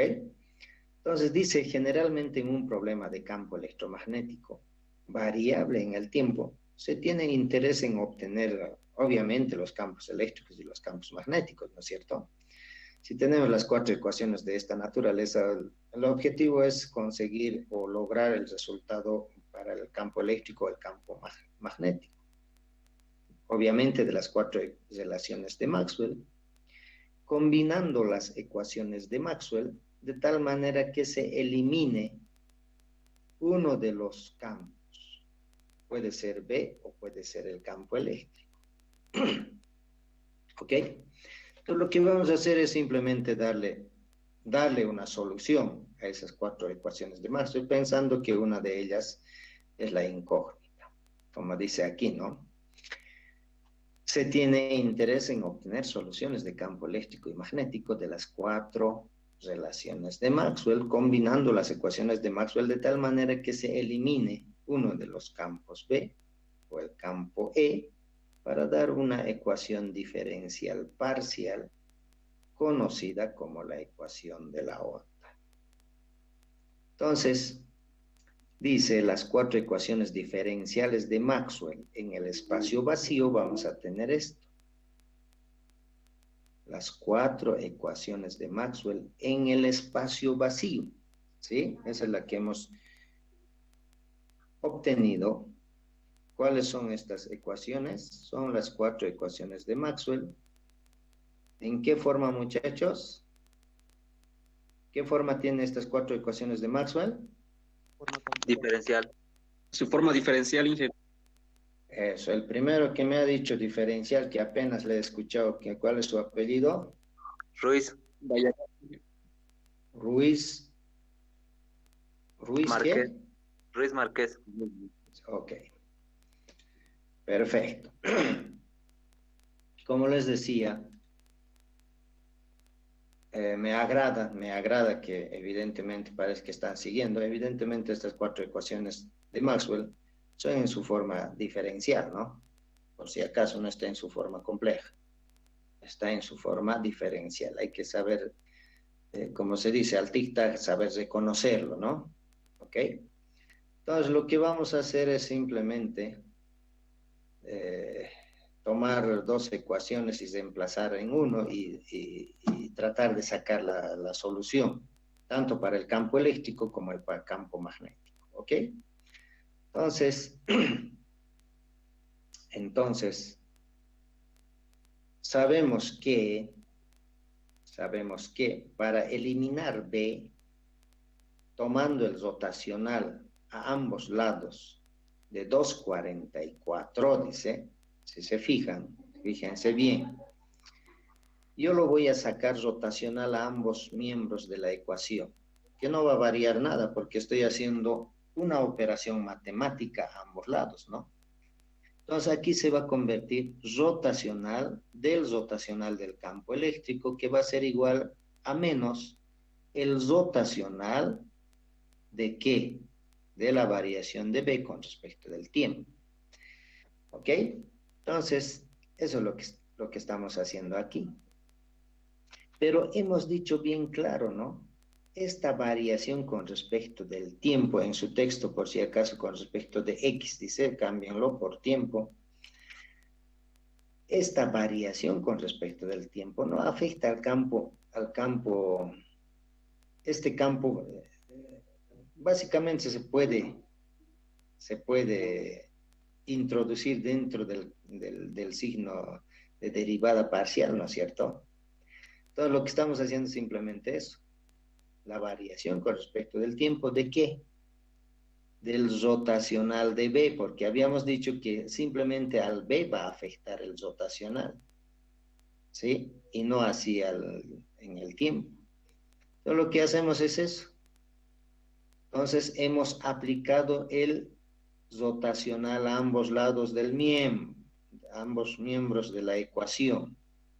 Entonces dice, generalmente en un problema de campo electromagnético variable en el tiempo, se tiene interés en obtener, obviamente, los campos eléctricos y los campos magnéticos, ¿no es cierto? Si tenemos las 4 ecuaciones de esta naturaleza, el objetivo es conseguir o lograr el resultado para el campo eléctrico o el campo magnético. Obviamente de las 4 relaciones de Maxwell, combinando las ecuaciones de Maxwell de tal manera que se elimine uno de los campos. Puede ser B o puede ser el campo eléctrico. ¿Ok? Entonces lo que vamos a hacer es simplemente darle una solución a esas 4 ecuaciones de Maxwell, pensando que una de ellas es la incógnita, como dice aquí, ¿no? Se tiene interés en obtener soluciones de campo eléctrico y magnético de las 4 relaciones de Maxwell, combinando las ecuaciones de Maxwell de tal manera que se elimine uno de los campos B o el campo E para dar una ecuación diferencial parcial conocida como la ecuación de la onda. Entonces, dice las 4 ecuaciones diferenciales de Maxwell en el espacio vacío, vamos a tener esto. Las 4 ecuaciones de Maxwell en el espacio vacío, ¿sí? Esa es la que hemos obtenido. ¿Cuáles son estas ecuaciones? Son las 4 ecuaciones de Maxwell. ¿En qué forma, muchachos? ¿Qué forma tienen estas 4 ecuaciones de Maxwell? Diferencial. Su forma diferencial, ingeniero. Eso, el primero que me ha dicho diferencial, que apenas le he escuchado, ¿cuál es su apellido? Ruiz. Vaya. Ruiz. ¿Ruiz Márquez. qué? Ruiz Márquez. Ok. Perfecto. Como les decía, me agrada que evidentemente parece que están siguiendo. Evidentemente estas 4 ecuaciones de Maxwell son en su forma diferencial, ¿no? Por si acaso no está en su forma compleja. Está en su forma diferencial. Hay que saber, como se dice al tic-tac, saber reconocerlo, ¿no? ¿Ok? Entonces lo que vamos a hacer es simplemente tomar 2 ecuaciones y reemplazar en uno y tratar de sacar la solución, tanto para el campo eléctrico como para el campo magnético. ¿Ok? Entonces, sabemos que para eliminar B, tomando el rotacional a ambos lados de 2,44, dice, si se fijan, fíjense bien, yo lo voy a sacar rotacional a ambos miembros de la ecuación, que no va a variar nada porque estoy haciendo una operación matemática a ambos lados, ¿no? Entonces aquí se va a convertir rotacional del campo eléctrico, que va a ser igual a menos el rotacional de ¿qué? De la variación de B con respecto del tiempo. ¿Ok? Entonces, eso es lo que estamos haciendo aquí. Pero hemos dicho bien claro, ¿no? Esta variación con respecto del tiempo en su texto, por si acaso con respecto de X, dice, cámbienlo por tiempo. Esta variación con respecto del tiempo no afecta al campo, este campo básicamente se puede introducir dentro del signo de derivada parcial, ¿no es cierto? Entonces lo que estamos haciendo es simplemente eso, la variación con respecto del tiempo, ¿de qué? Del rotacional de B, porque habíamos dicho que simplemente al B va a afectar el rotacional, ¿sí? Y no así en el tiempo. Entonces lo que hacemos es eso. Entonces hemos aplicado el rotacional a ambos lados del miembro, ambos miembros de la ecuación.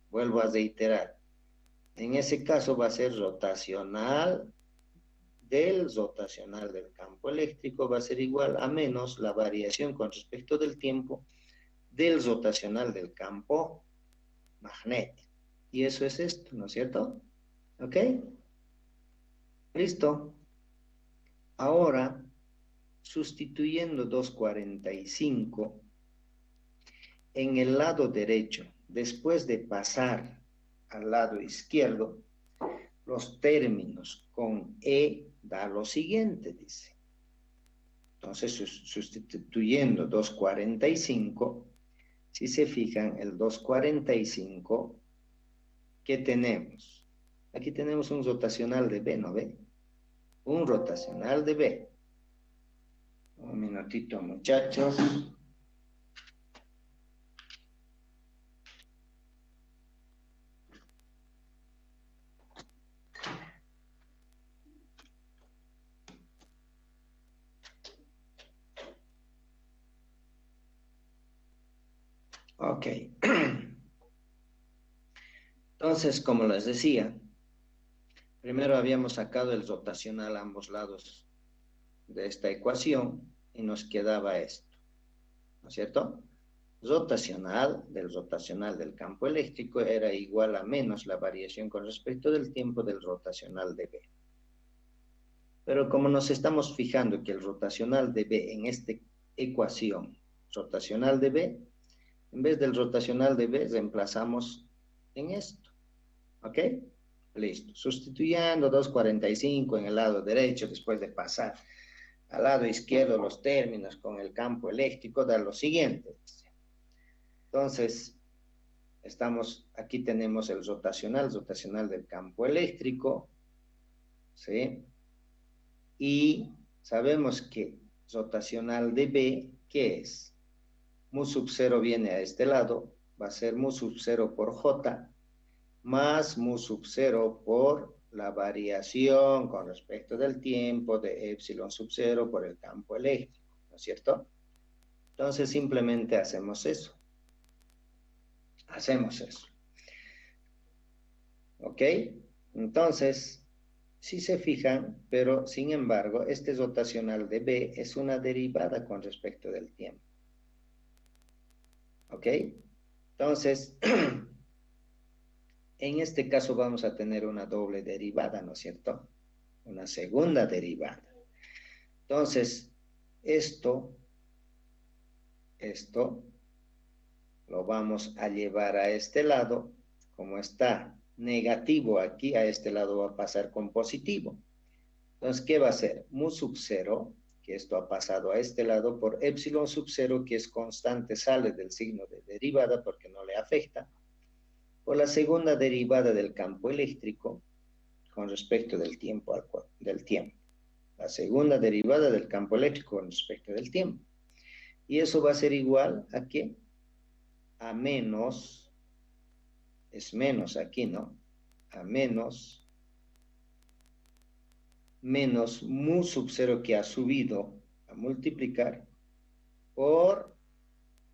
Vuelvo a reiterar. En ese caso va a ser rotacional del campo eléctrico va a ser igual a menos la variación con respecto del tiempo del rotacional del campo magnético. Y eso es esto, ¿no es cierto? ¿Ok? Listo. Ahora, sustituyendo 245 en el lado derecho, después de pasar al lado izquierdo, los términos con E da lo siguiente, dice. Entonces, sustituyendo 245, si se fijan, el 245, ¿qué tenemos? Aquí tenemos un rotacional de B, ¿no ve? Un rotacional de B. Un minutito, muchachos. Ok. Entonces, como les decía, primero habíamos sacado el rotacional a ambos lados de esta ecuación y nos quedaba esto, ¿no es cierto? Rotacional del campo eléctrico era igual a menos la variación con respecto del tiempo del rotacional de B. Pero como nos estamos fijando que el rotacional de B en esta ecuación, rotacional de B, en vez del rotacional de B, reemplazamos en esto. ¿Ok? Listo. Sustituyendo 245 en el lado derecho, después de pasar al lado izquierdo los términos con el campo eléctrico, da lo siguiente. Entonces, aquí tenemos el rotacional del campo eléctrico, ¿sí? Y sabemos que rotacional de B, ¿qué es? Mu sub 0 viene a este lado, va a ser mu sub 0 por J, más mu sub 0 por la variación con respecto del tiempo de epsilon sub 0 por el campo eléctrico, ¿no es cierto? Entonces simplemente hacemos eso. Hacemos eso. ¿Ok? Entonces, si se fijan, pero sin embargo, este rotacional de B es una derivada con respecto del tiempo. ¿Ok? Entonces, en este caso vamos a tener una doble derivada, ¿no es cierto? Una segunda derivada. Entonces, esto lo vamos a llevar a este lado. Como está negativo aquí, a este lado va a pasar con positivo. Entonces, ¿qué va a ser? Mu sub 0, que esto ha pasado a este lado, por epsilon sub 0, que es constante, sale del signo de derivada porque no le afecta, por la segunda derivada del campo eléctrico con respecto del tiempo. La segunda derivada del campo eléctrico con respecto del tiempo. Y eso va a ser igual a ¿qué? A menos, es menos aquí, ¿no? A menos mu sub 0 que ha subido a multiplicar por,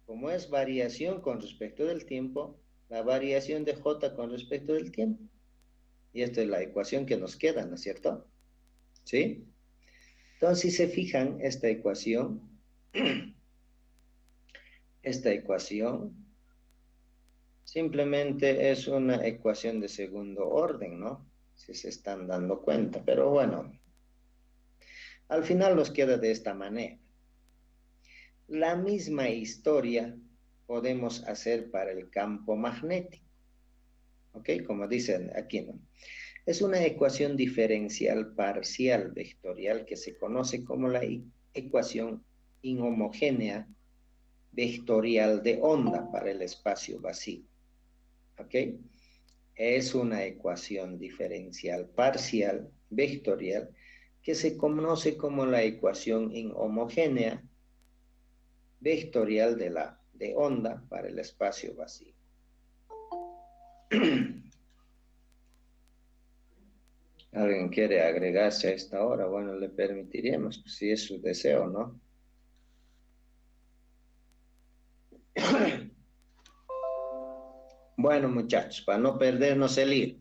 como es variación con respecto del tiempo, la variación de J con respecto del tiempo. Y esta es la ecuación que nos queda, ¿no es cierto? ¿Sí? Entonces, si se fijan, esta ecuación simplemente es una ecuación de segundo orden, ¿no? Si se están dando cuenta, pero bueno, al final nos queda de esta manera. La misma historia podemos hacer para el campo magnético, ¿ok? Como dicen aquí, ¿no? Es una ecuación diferencial parcial vectorial que se conoce como la ecuación inhomogénea vectorial de onda para el espacio vacío. ¿Ok? Es una ecuación diferencial parcial vectorial que se conoce como la ecuación inhomogénea vectorial de onda para el espacio vacío. ¿Alguien quiere agregarse a esta hora? Bueno, le permitiremos, si es su deseo, ¿no? Bueno, muchachos, para no perdernos el hilo,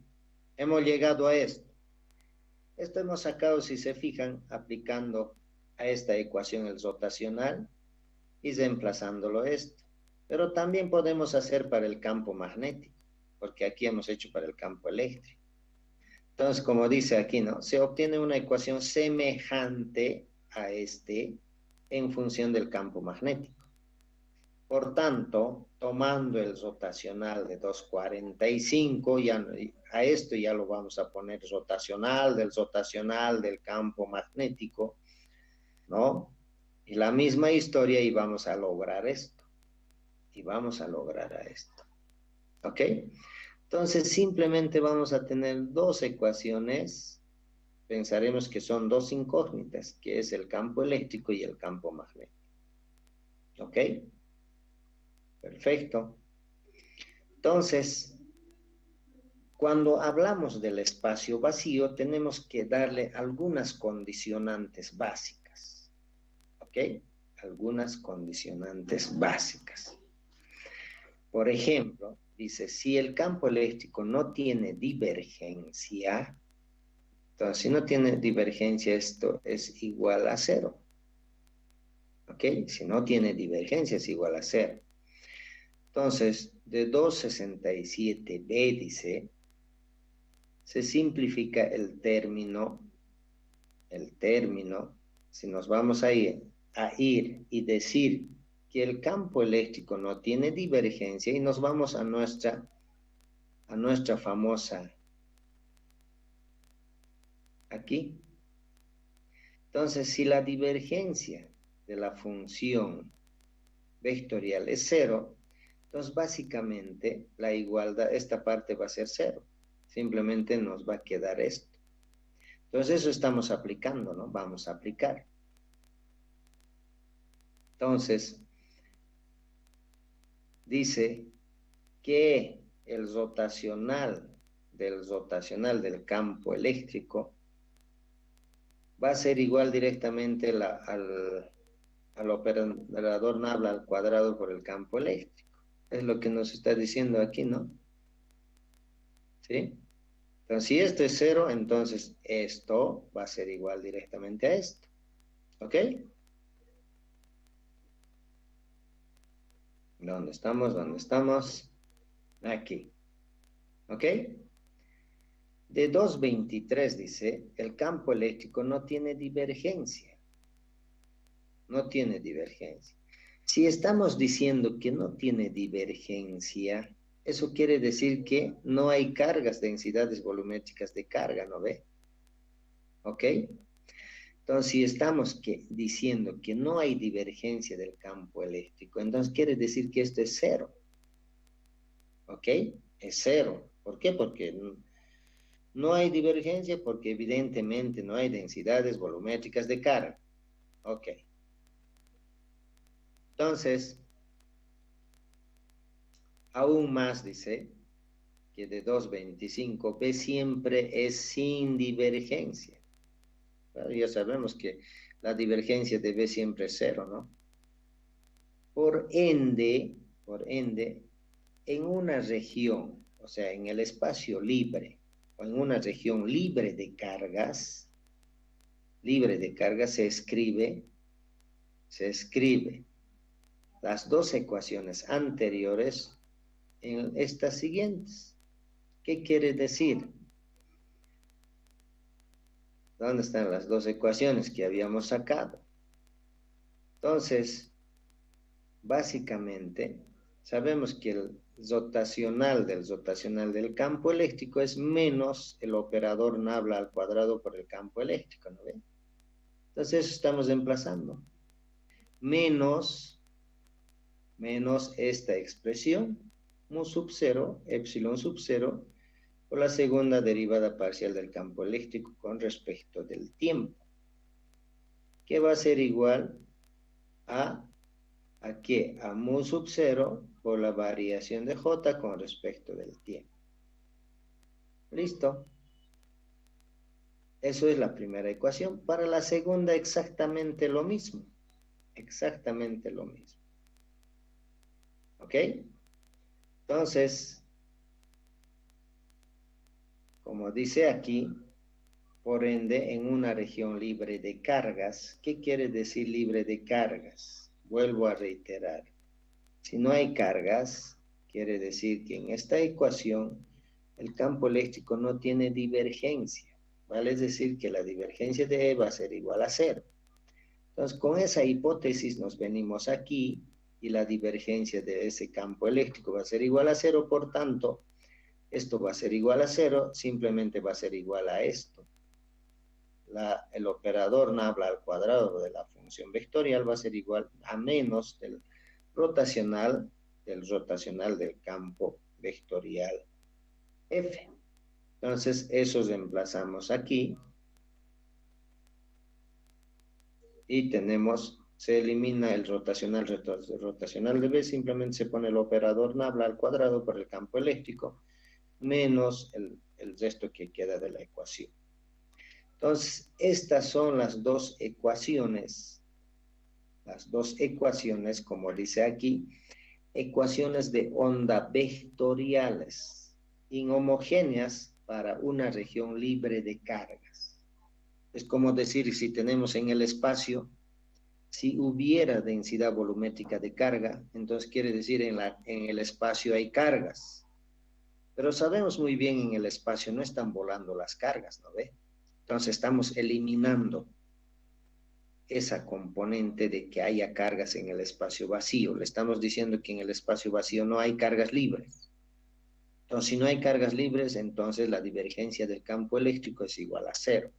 hemos llegado a esto. Esto hemos sacado, si se fijan, aplicando a esta ecuación el rotacional y reemplazándolo esto. Pero también podemos hacer para el campo magnético, porque aquí hemos hecho para el campo eléctrico. Entonces, como dice aquí, ¿no? Se obtiene una ecuación semejante a este en función del campo magnético. Por tanto, tomando el rotacional de 245, ya, a esto ya lo vamos a poner rotacional del campo magnético, ¿no? Y la misma historia y vamos a lograr esto. Y vamos a lograr a esto. ¿Ok? Entonces, simplemente vamos a tener dos ecuaciones. Pensaremos que son dos incógnitas, que es el campo eléctrico y el campo magnético. ¿Ok? Perfecto. Entonces, cuando hablamos del espacio vacío, tenemos que darle algunas condicionantes básicas. ¿Ok? Algunas condicionantes básicas. Por ejemplo, dice, si el campo eléctrico no tiene divergencia, entonces si no tiene divergencia, esto es igual a cero. ¿Ok? Si no tiene divergencia, es igual a cero. Entonces, de 267b, dice, se simplifica el término, si nos vamos a ir y decir que el campo eléctrico no tiene divergencia y nos vamos a nuestra famosa, aquí. Entonces, si la divergencia de la función vectorial es cero, entonces básicamente la igualdad, esta parte va a ser cero. Simplemente nos va a quedar esto. Entonces eso estamos aplicando, ¿no? Vamos a aplicar. Entonces, dice que el rotacional del campo eléctrico va a ser igual directamente al operador nabla al cuadrado por el campo eléctrico. Es lo que nos está diciendo aquí, ¿no? ¿Sí? Entonces, si esto es cero, entonces esto va a ser igual directamente a esto. ¿Ok? ¿Dónde estamos? ¿Dónde estamos? Aquí. ¿Ok? De 223 dice, el campo eléctrico no tiene divergencia. No tiene divergencia. Si estamos diciendo que no tiene divergencia, eso quiere decir que no hay cargas, densidades volumétricas de carga, ¿no ve? ¿Ok? Entonces, si estamos diciendo que no hay divergencia del campo eléctrico, entonces quiere decir que esto es cero. ¿Ok? Es cero. ¿Por qué? Porque no hay divergencia, porque evidentemente no hay densidades volumétricas de carga. Ok. Entonces, aún más dice que de 225 B siempre es sin divergencia. Claro, ya sabemos que la divergencia de B siempre es cero, ¿no? Por ende, en una región, o sea, en el espacio libre, o en una región libre de cargas se escribe las dos ecuaciones anteriores en estas siguientes. ¿Qué quiere decir? ¿Dónde están las dos ecuaciones que habíamos sacado? Entonces, básicamente, sabemos que el rotacional del campo eléctrico es menos el operador nabla al cuadrado por el campo eléctrico, ¿no ven? Entonces, eso estamos reemplazando. Menos menos esta expresión, mu sub 0, epsilon sub 0, por la segunda derivada parcial del campo eléctrico con respecto del tiempo, que va a ser igual ¿a qué? A mu sub 0 por la variación de J con respecto del tiempo. ¿Listo? Eso es la primera ecuación. Para la segunda, exactamente lo mismo. Exactamente lo mismo. ¿Ok? Entonces, como dice aquí, por ende, en una región libre de cargas. ¿Qué quiere decir libre de cargas? Vuelvo a reiterar. Si no hay cargas, quiere decir que en esta ecuación el campo eléctrico no tiene divergencia. ¿Vale? Es decir, que la divergencia de E va a ser igual a 0. Entonces, con esa hipótesis nos venimos aquí y la divergencia de ese campo eléctrico va a ser igual a 0, por tanto, esto va a ser igual a 0, simplemente va a ser igual a esto. El operador nabla al cuadrado de la función vectorial va a ser igual a menos del rotacional del campo vectorial F. Entonces, eso reemplazamos aquí. Y tenemos, se elimina el rotacional de B, simplemente se pone el operador nabla al cuadrado por el campo eléctrico, menos el resto que queda de la ecuación. Entonces, estas son las dos ecuaciones, como dice aquí, ecuaciones de onda vectoriales, inhomogéneas para una región libre de cargas. Es como decir, si tenemos en el espacio, si hubiera densidad volumétrica de carga, entonces quiere decir en el espacio hay cargas. Pero sabemos muy bien en el espacio no están volando las cargas, ¿no ve? Entonces estamos eliminando esa componente de que haya cargas en el espacio vacío. Le estamos diciendo que en el espacio vacío no hay cargas libres. Entonces, si no hay cargas libres, entonces la divergencia del campo eléctrico es igual a 0.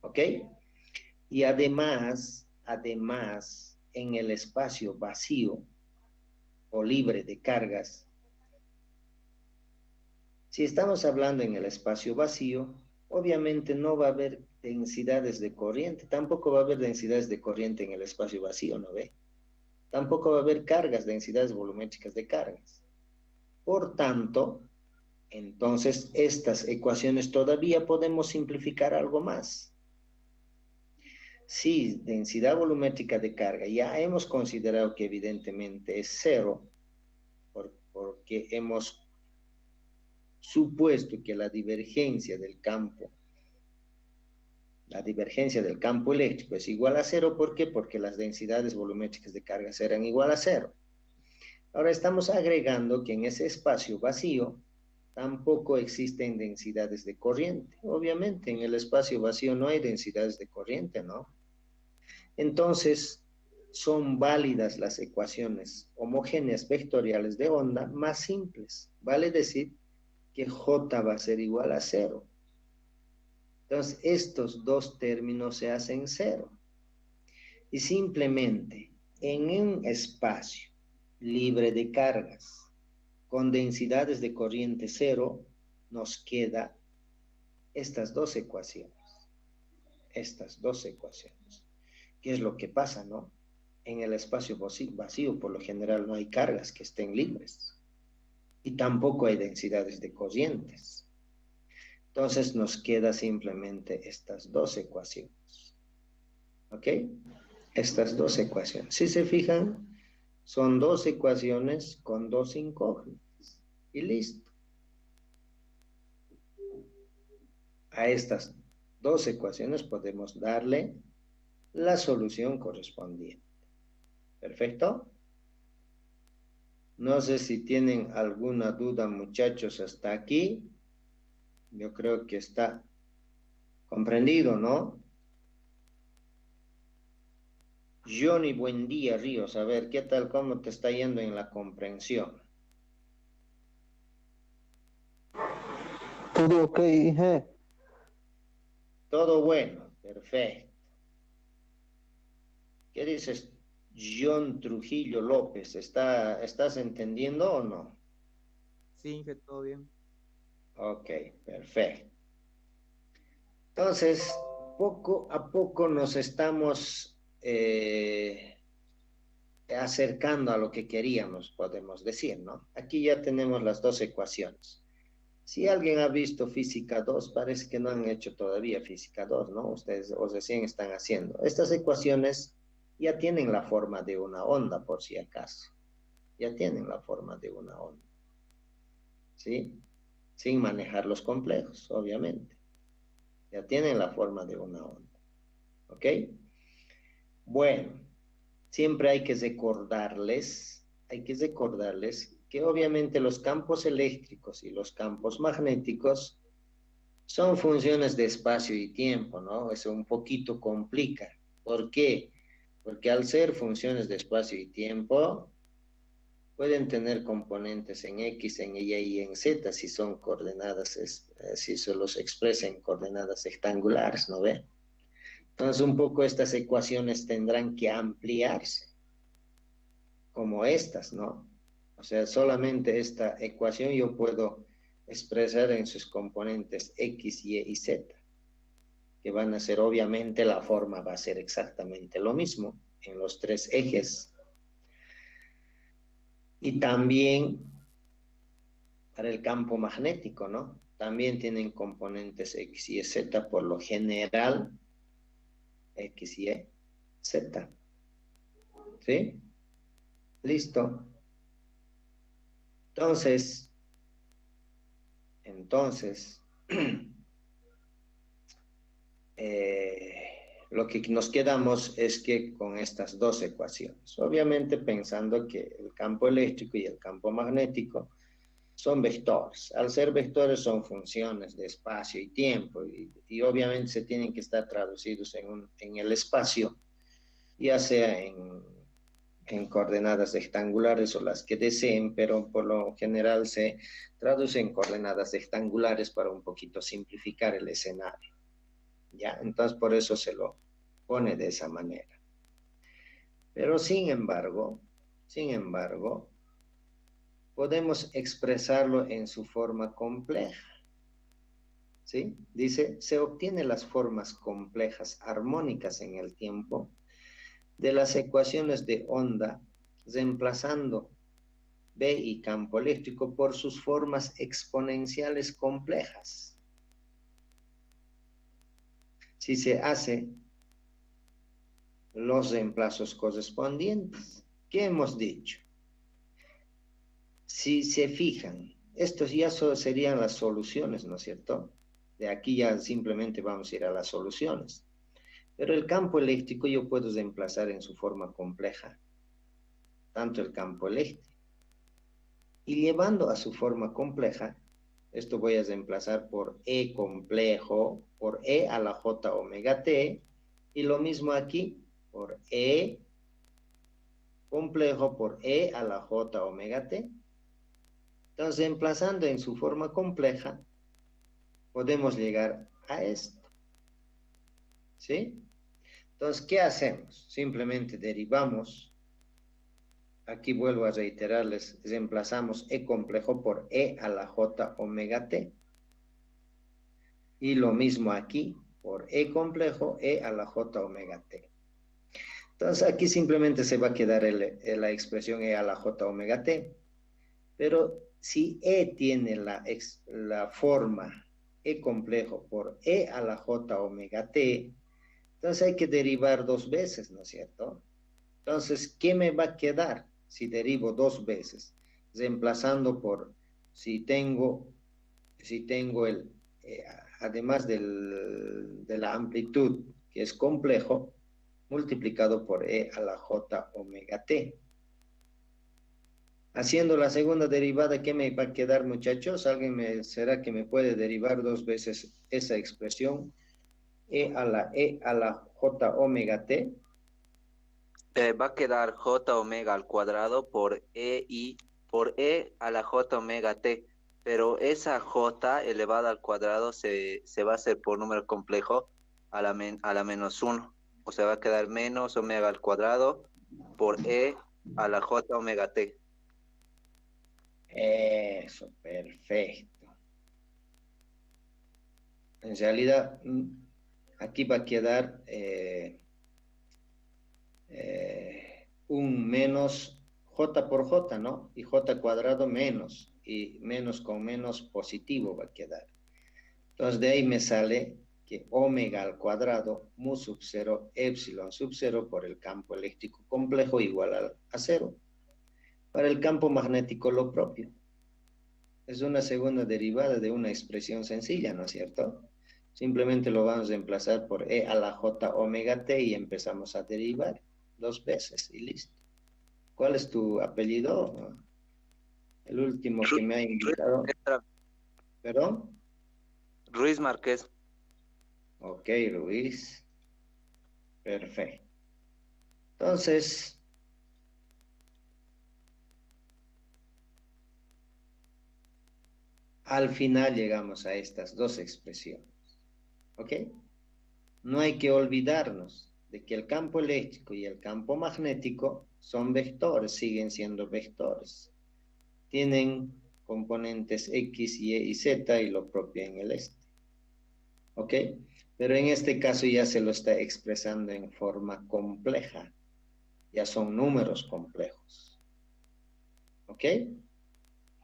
¿Ok? Y además, en el espacio vacío o libre de cargas, si estamos hablando en el espacio vacío, obviamente no va a haber densidades de corriente, tampoco va a haber densidades de corriente en el espacio vacío, ¿no ve? Tampoco va a haber cargas, densidades volumétricas de cargas. Por tanto, entonces estas ecuaciones todavía podemos simplificar algo más. Si densidad volumétrica de carga ya hemos considerado que evidentemente es 0, porque hemos supuesto que la divergencia del campo eléctrico es igual a 0, ¿por qué? Porque las densidades volumétricas de carga serán igual a 0. Ahora estamos agregando que en ese espacio vacío tampoco existen densidades de corriente. Obviamente en el espacio vacío no hay densidades de corriente, ¿no? Entonces, son válidas las ecuaciones homogéneas vectoriales de onda más simples. Vale decir que J va a ser igual a 0. Entonces, estos dos términos se hacen 0. Y simplemente en un espacio libre de cargas con densidades de corriente 0, nos queda estas dos ecuaciones. ¿Qué es lo que pasa, no? En el espacio vacío, por lo general, no hay cargas que estén libres. Y tampoco hay densidades de corrientes. Entonces, nos queda simplemente estas dos ecuaciones. ¿Ok? Estas dos ecuaciones. Si se fijan, son dos ecuaciones con dos incógnitas. Y listo. A estas dos ecuaciones podemos darle la solución correspondiente. ¿Perfecto? No sé si tienen alguna duda, muchachos, hasta aquí. Yo creo que está comprendido, ¿no? Johnny, buen día, Ríos. A ver, ¿qué tal? ¿Cómo te está yendo en la comprensión? Todo ok, hija. Todo bueno, perfecto. ¿Qué dices John Trujillo López, ¿estás entendiendo o no? Sí, Inge, todo bien. Ok, perfecto. Entonces, poco a poco nos estamos acercando a lo que queríamos, podemos decir, ¿no? Aquí ya tenemos las dos ecuaciones. Si alguien ha visto física 2, parece que no han hecho todavía física 2, ¿no? Ustedes o recién están haciendo. Estas ecuaciones ya tienen la forma de una onda, por si acaso. Ya tienen la forma de una onda. ¿Sí? Sin manejar los complejos, obviamente. Ya tienen la forma de una onda. ¿Ok? Bueno, siempre hay que recordarles que obviamente los campos eléctricos y los campos magnéticos son funciones de espacio y tiempo, ¿no? Eso un poquito complica. ¿Por qué? Porque al ser funciones de espacio y tiempo, pueden tener componentes en X, en Y y en Z si son coordenadas, si se los expresa en coordenadas rectangulares, ¿no ve? Entonces un poco estas ecuaciones tendrán que ampliarse, como estas, ¿no? O sea, solamente esta ecuación yo puedo expresar en sus componentes X, Y y Z, que van a ser, obviamente, la forma va a ser exactamente lo mismo en los tres ejes. Y también para el campo magnético, ¿no? También tienen componentes X, Y, Z, por lo general, X, Y, Z. ¿Sí? Listo. Entonces, lo que nos quedamos es que con estas dos ecuaciones, obviamente pensando que el campo eléctrico y el campo magnético son vectores. Al ser vectores son funciones de espacio y tiempo y obviamente se tienen que estar traducidos en el espacio, ya sea en coordenadas rectangulares o las que deseen, pero por lo general se traduce en coordenadas rectangulares para un poquito simplificar el escenario. ¿Ya? Entonces por eso se lo pone de esa manera. Pero sin embargo, podemos expresarlo en su forma compleja. ¿Sí? Dice, se obtienen las formas complejas armónicas en el tiempo de las ecuaciones de onda, reemplazando B y campo eléctrico por sus formas exponenciales complejas. Si se hace los reemplazos correspondientes, ¿qué hemos dicho? Si se fijan, estos ya serían las soluciones, ¿no es cierto? De aquí ya simplemente vamos a ir a las soluciones. Pero el campo eléctrico yo puedo reemplazar en su forma compleja, tanto el campo eléctrico. Y llevando a su forma compleja, esto voy a reemplazar por E complejo, por E a la J omega T, y lo mismo aquí, por E complejo por E a la J omega T. Entonces, reemplazando en su forma compleja, podemos llegar a esto. ¿Sí? Entonces, ¿qué hacemos? Simplemente derivamos. Aquí vuelvo a reiterarles, reemplazamos E complejo por E a la J omega T. Y lo mismo aquí, por E complejo, E a la J omega T. Entonces, aquí simplemente se va a quedar la expresión E a la J omega T. Pero si E tiene la forma E complejo por E a la J omega T, entonces hay que derivar dos veces, ¿no es cierto? Entonces, ¿qué me va a quedar si derivo dos veces? Reemplazando por, si tengo además de la amplitud, que es complejo, multiplicado por E a la J omega T. Haciendo la segunda derivada, ¿qué me va a quedar, muchachos? ¿Será que me puede derivar dos veces esa expresión? E a la J omega T. Va a quedar J omega al cuadrado por E a la J omega T. Pero esa J elevada al cuadrado se va a hacer por número complejo a la menos 1. O sea, va a quedar menos omega al cuadrado por E a la J omega T. Eso, perfecto. En realidad, aquí va a quedar un menos J por J, ¿no? Y J cuadrado menos, y menos con menos positivo va a quedar. Entonces, de ahí me sale que omega al cuadrado mu sub 0 epsilon sub 0 por el campo eléctrico complejo igual a 0. Para el campo magnético lo propio. Es una segunda derivada de una expresión sencilla, ¿no es cierto? Simplemente lo vamos a reemplazar por E a la J omega T y empezamos a derivar 2 veces y listo. ¿Cuál es tu apellido? El último que me ha invitado. ¿Perdón? Ruiz Márquez. Ok, Ruiz. Perfecto. Entonces, al final llegamos a estas dos expresiones. ¿Ok? No hay que olvidarnos de que el campo eléctrico y el campo magnético son vectores, siguen siendo vectores. Tienen componentes X, Y y Z y lo propio en el este. ¿Ok? Pero en este caso ya se lo está expresando en forma compleja. Ya son números complejos. ¿Ok?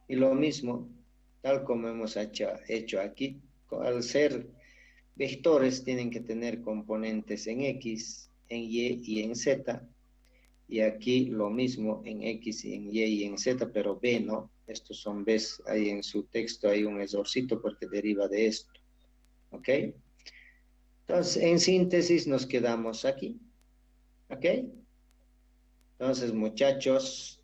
Y lo mismo, tal como hemos hecho aquí, al ser vectores tienen que tener componentes en X, en Y y en Z. Y aquí lo mismo en X, en Y y en Z, pero B, ¿no? Estos son B's, ahí en su texto hay un errorcito porque deriva de esto. ¿Ok? Entonces, en síntesis nos quedamos aquí. ¿Ok? Entonces, muchachos,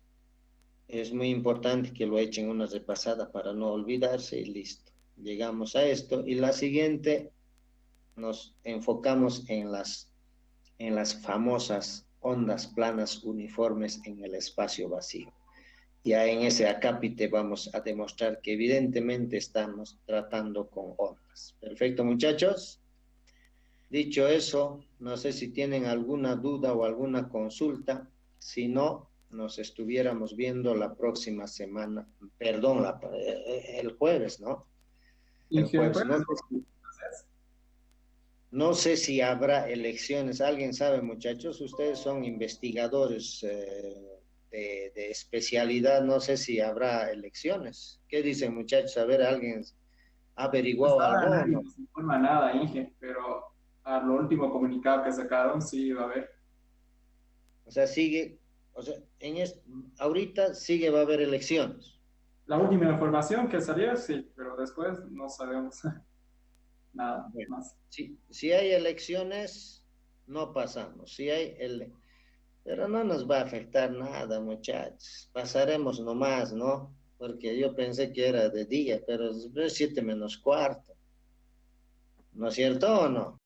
es muy importante que lo echen una repasada para no olvidarse y listo. Llegamos a esto y la siguiente nos enfocamos en las famosas ondas planas uniformes en el espacio vacío. Ya en ese acápite vamos a demostrar que evidentemente estamos tratando con ondas. Perfecto, muchachos. Dicho eso, no sé si tienen alguna duda o alguna consulta. Si no, nos estuviéramos viendo la próxima semana. Perdón, el jueves, ¿no? El jueves. No sé si habrá elecciones. ¿Alguien sabe, muchachos? Ustedes son investigadores de especialidad. No sé si habrá elecciones. ¿Qué dicen, muchachos? A ver, ¿alguien ha averiguado Hasta algo ahora o nadie no? nos informa nada, Inge, pero a lo último comunicado que sacaron sí va a haber. O sea, ahorita sigue, va a haber elecciones. La última información que salió, sí, pero después no sabemos nada Bueno, más. si hay elecciones, no pasamos. Pero no nos va a afectar nada, muchachos. Pasaremos nomás, ¿no? Porque yo pensé que era de día, pero es 7 menos cuarto. ¿No es cierto o no?